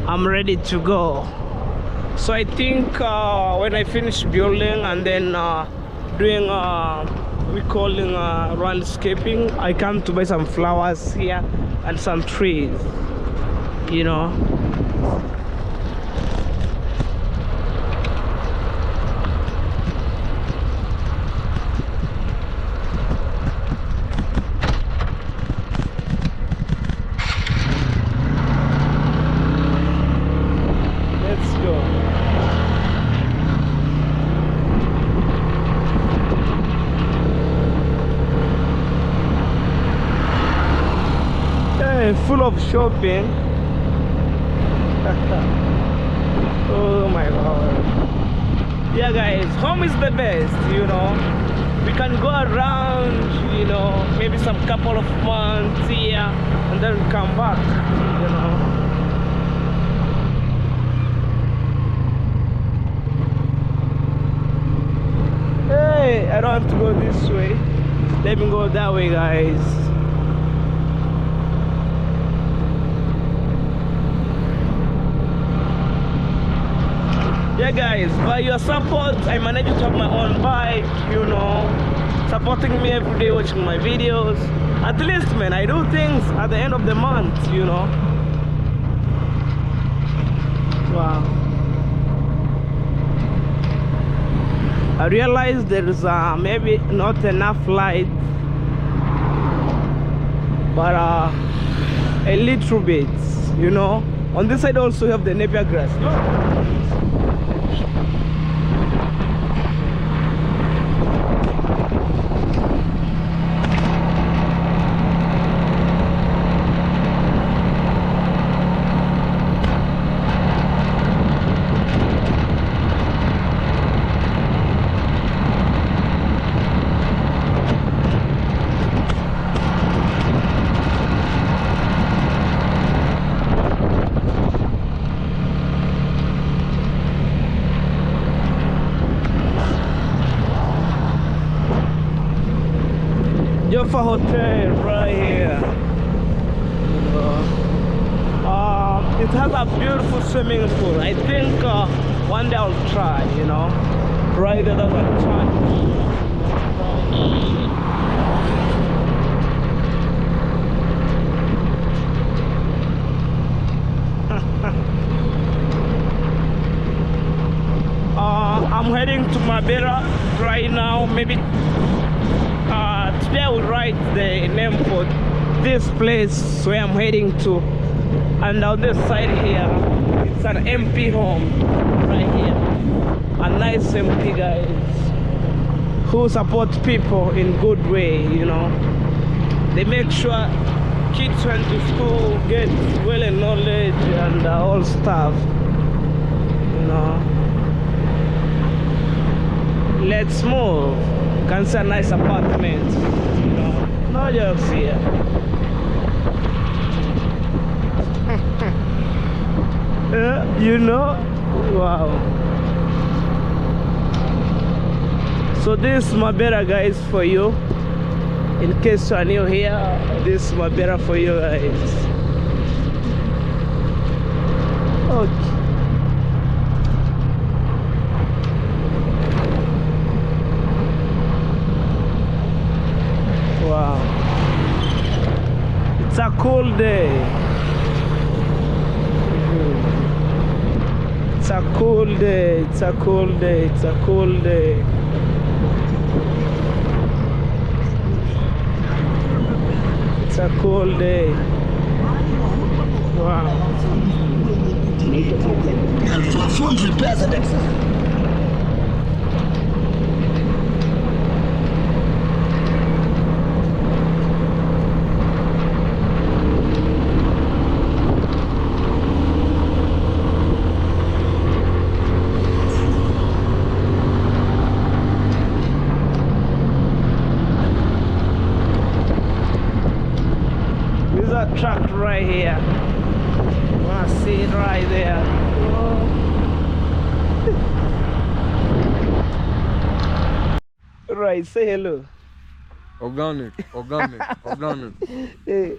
I'm ready to go. So I think when I finish building and then doing we calling landscaping, I come to buy some flowers here and some trees, you know. Full of shopping. Oh my god. Yeah guys, home is the best, you know. We can go around, you know, maybe some couple of months here and then come back, you know. Hey, I don't have to go this way. Let me go that way, guys. Yeah guys, by your support I managed to have my own bike, you know, supporting me every day, watching my videos. At least, man, I do things at the end of the month, you know. Wow. I realized there is maybe not enough light, but a little bit, you know. On this side also you have the napier grass. Jaffa Hotel right here. It has a beautiful swimming pool. I think one day I'll try, you know. Right there, I'll try. I'm heading to Mabera right now. Maybe today I will write the name for this place where I'm heading to, and on this side here it's an MP home right here. A nice MP, guys, who support people in good way, you know. They make sure kids went to school, get well knowledge and all stuff, you know. Let's move. Can see a nice apartment, you know. No jokes here. You know, wow. So this is Mabera, guys, for you. In case you are new here, this is Mabera for you guys. Okay. Wow. It's a cool day. It's a cool day. It's a cool day. It's a cool day. It's a cool day. Wow. There's a truck right here. You wanna see it right there? Right, say hello. Organic. Hey.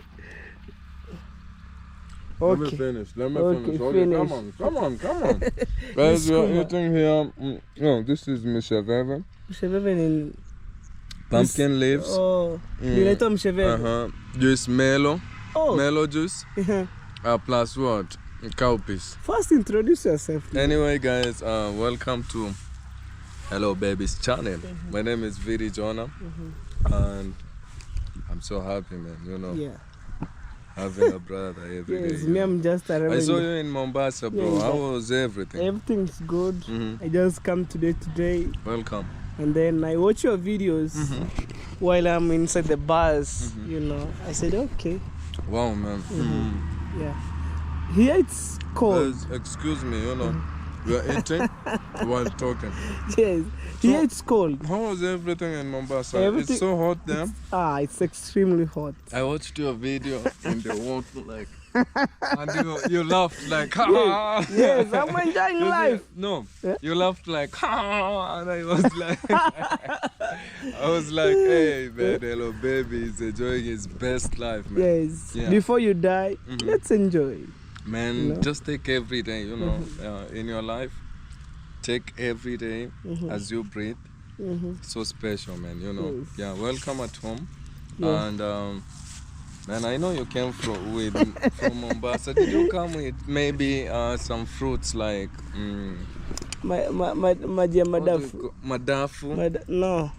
Let me Okay. finish. Okay, Okay, finish. come on. Guys, we are eating here. No, this is Misheveve. Msheveve in Pumpkin leaves. Oh, ninaitwa msheveve. Juice Melo. Oh. Melo juice. Plus what? Cowpeas. First introduce yourself. Anyway, guys, welcome to Hello Babies channel. My name is Vidi Jonah. And I'm so happy, man. You know, Yeah. having a brother every day. Yes, me I'm just a I saw you in Mombasa, bro. Yeah, How was everything? Everything's good. I just come today Welcome. and then I watch your videos while I'm inside the bus, you know. I said okay. Wow, man. Yeah. Here it's cold. Guys, excuse me, you know, we are eating while talking. Yes. Here it's cold. How was everything in Mombasa? Everything- It's so hot there. It's extremely hot. I watched your video in the water, like, and you laughed like, Yes, I'm enjoying life. No, Yeah? you laughed like, and I was like, hey, man, hello, baby, he's enjoying his best life, man. Yes. Yeah. Before you die, let's enjoy. Man, You know? just take every day, you know, in your life. Take every day as you breathe. So special, man, you know. Yes. Yeah, welcome at home. Yeah. And, man, I know you came from Mombasa. Did you come with maybe some fruits like Maji ya madafu. madafu? No.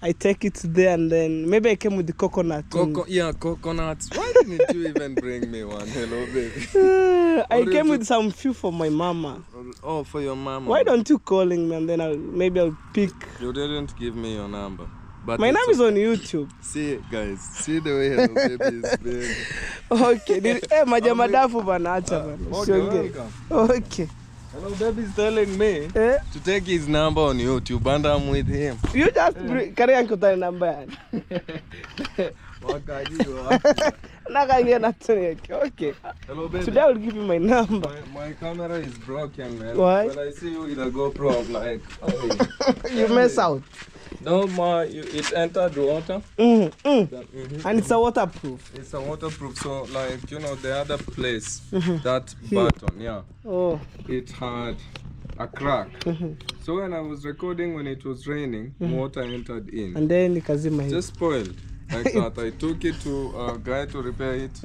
I take it there and then maybe I came with the coconut. Coconuts. Why didn't you even bring me one? Hello, baby. I came with some few for my mama. Oh, for your mama. Why don't you calling me and then I'll pick. You didn't give me your number. But My it's name is on YouTube. See, guys, see the way Hello Baby is big. Okay. Maji ya madafu bana acha bana. Okay, Usiongee. welcome. Okay. Hello Baby is telling me to take his number on YouTube and I'm with him. You just carry and kutana number yani. Nakaingia na tuweke. Okay. Hello Baby. Today I will give you my number. My camera is broken, man. Why? When I see you with a GoPro, I'm like, hey. You mess out. No, it entered water. And it's a waterproof. It's a waterproof, so like, you know, the other place, that button, yeah, Oh. it had a crack. So when I was recording, when it was raining, water entered in. And then nikazima hivi. Just spoiled like that. I took it to a guy to repair it.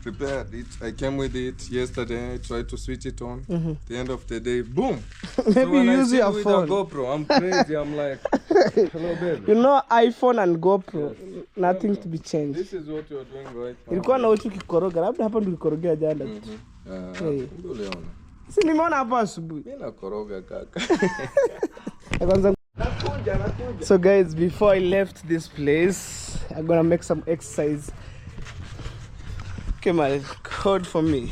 Repaired it. I came with it yesterday. I tried to switch it on. At the end of the day, boom. Maybe when you I use see your with phone. a GoPro, I'm crazy. I'm like, hello, baby. You know iPhone and GoPro, nothing to be changed. This is what you're doing right now. Ilikuwa na uchu kikoroga, labda hapa ndio ulikorogea jana tu. Hey. Uliona. Si nimeona hapa asubuhi. Mimi nakoroga kaka. Kwanza So guys, before I left this place, I'm gonna make some exercise. Okay, man, hold for me.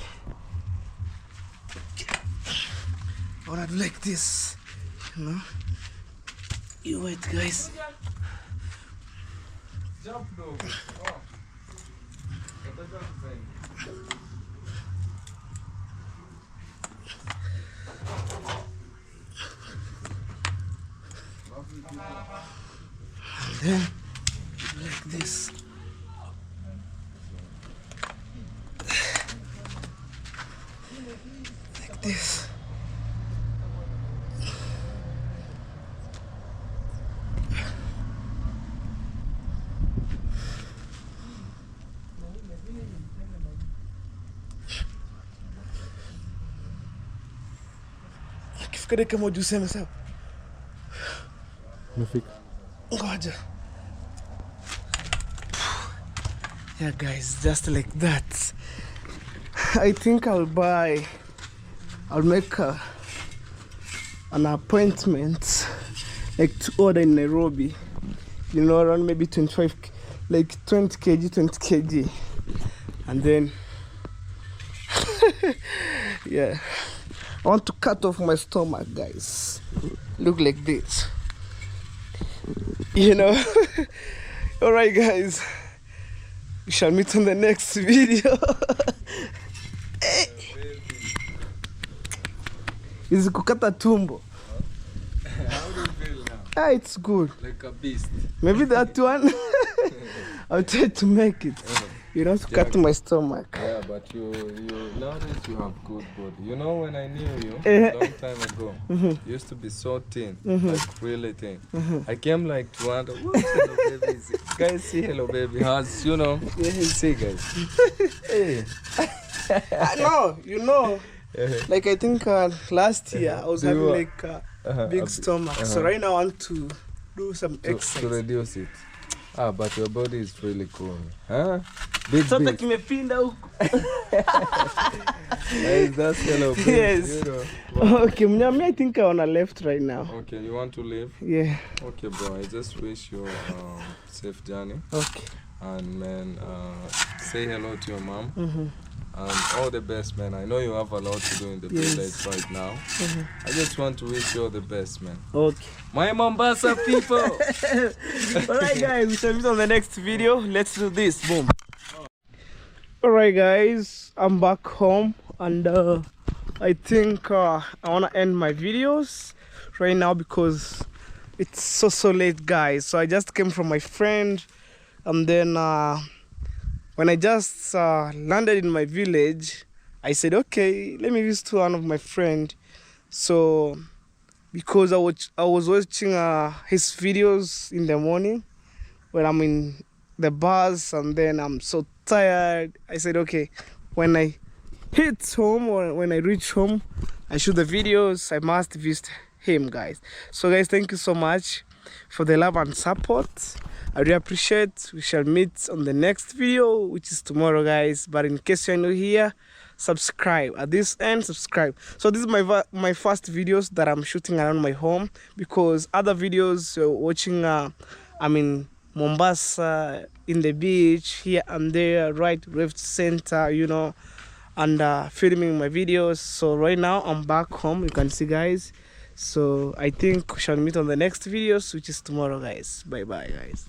I wanna do like this, you know. You wait, guys. Jump though. And then like this. Like this. Fica kama ujuseme sawa. Umefika? Ngoja. Yeah guys, just like that. I think I'll make an appointment like to order in Nairobi. You know, around maybe 25, like 20 kg, 20 kg. And then, yeah. I want to cut off my stomach, guys. Look like this. You know? Alright, guys. We shall meet on the next video. Hey. Is kukata tumbo. How do you feel now? Ah, it's good. Like a beast. Maybe that one. I'll try to make it. You know, to cut my stomach. Yeah, but you nowadays you have good body. You know, when I knew you long time ago, you used to be so thin, like really thin. I came like to wonder, what hello baby is it? Guys, see hello baby. How's, you know? See guys. Hey. No, you know. Like I think last year I was having like a big stomach. So right now I want to do some exercise. To reduce it. Ah, but your body is really cool. Huh? Big, Sasa big. kimepinda huko. Hey, that's hello baby. Yes. You know. Wow. Okay, me I think I wanna left right now. Okay, you want to leave? Yeah. Okay, bro. I just wish you safe journey. Okay. And man, say hello to your mom. And all the best, man. I know you have a lot to do in the village right now. I just want to wish you all the best, man. Okay. My Mombasa people. Alright guys, we shall meet on the next video. Let's do this. Boom. Alright guys, I'm back home and I think I wanna end my videos right now because it's so late guys. So I just came from my friend and then when I just landed in my village, I said, okay, let me visit one of my friend. So, because I was watching his videos in the morning when I'm in the bus and then I'm so tired, I said, okay, when I hit home or when I reach home, I shoot the videos, I must visit him, guys. So, guys, thank you so much for the love and support. I really appreciate. We shall meet on the next video, which is tomorrow, guys. But in case you're new here, subscribe. At this end, subscribe. So this is my first videos that I'm shooting around my home because other videos you're watching, I'm in Mombasa, in the beach, here and there, right, left, center, you know, and filming my videos. So right now I'm back home. You can see, guys. So I think we shall meet on the next videos, which is tomorrow, guys. Bye bye, guys.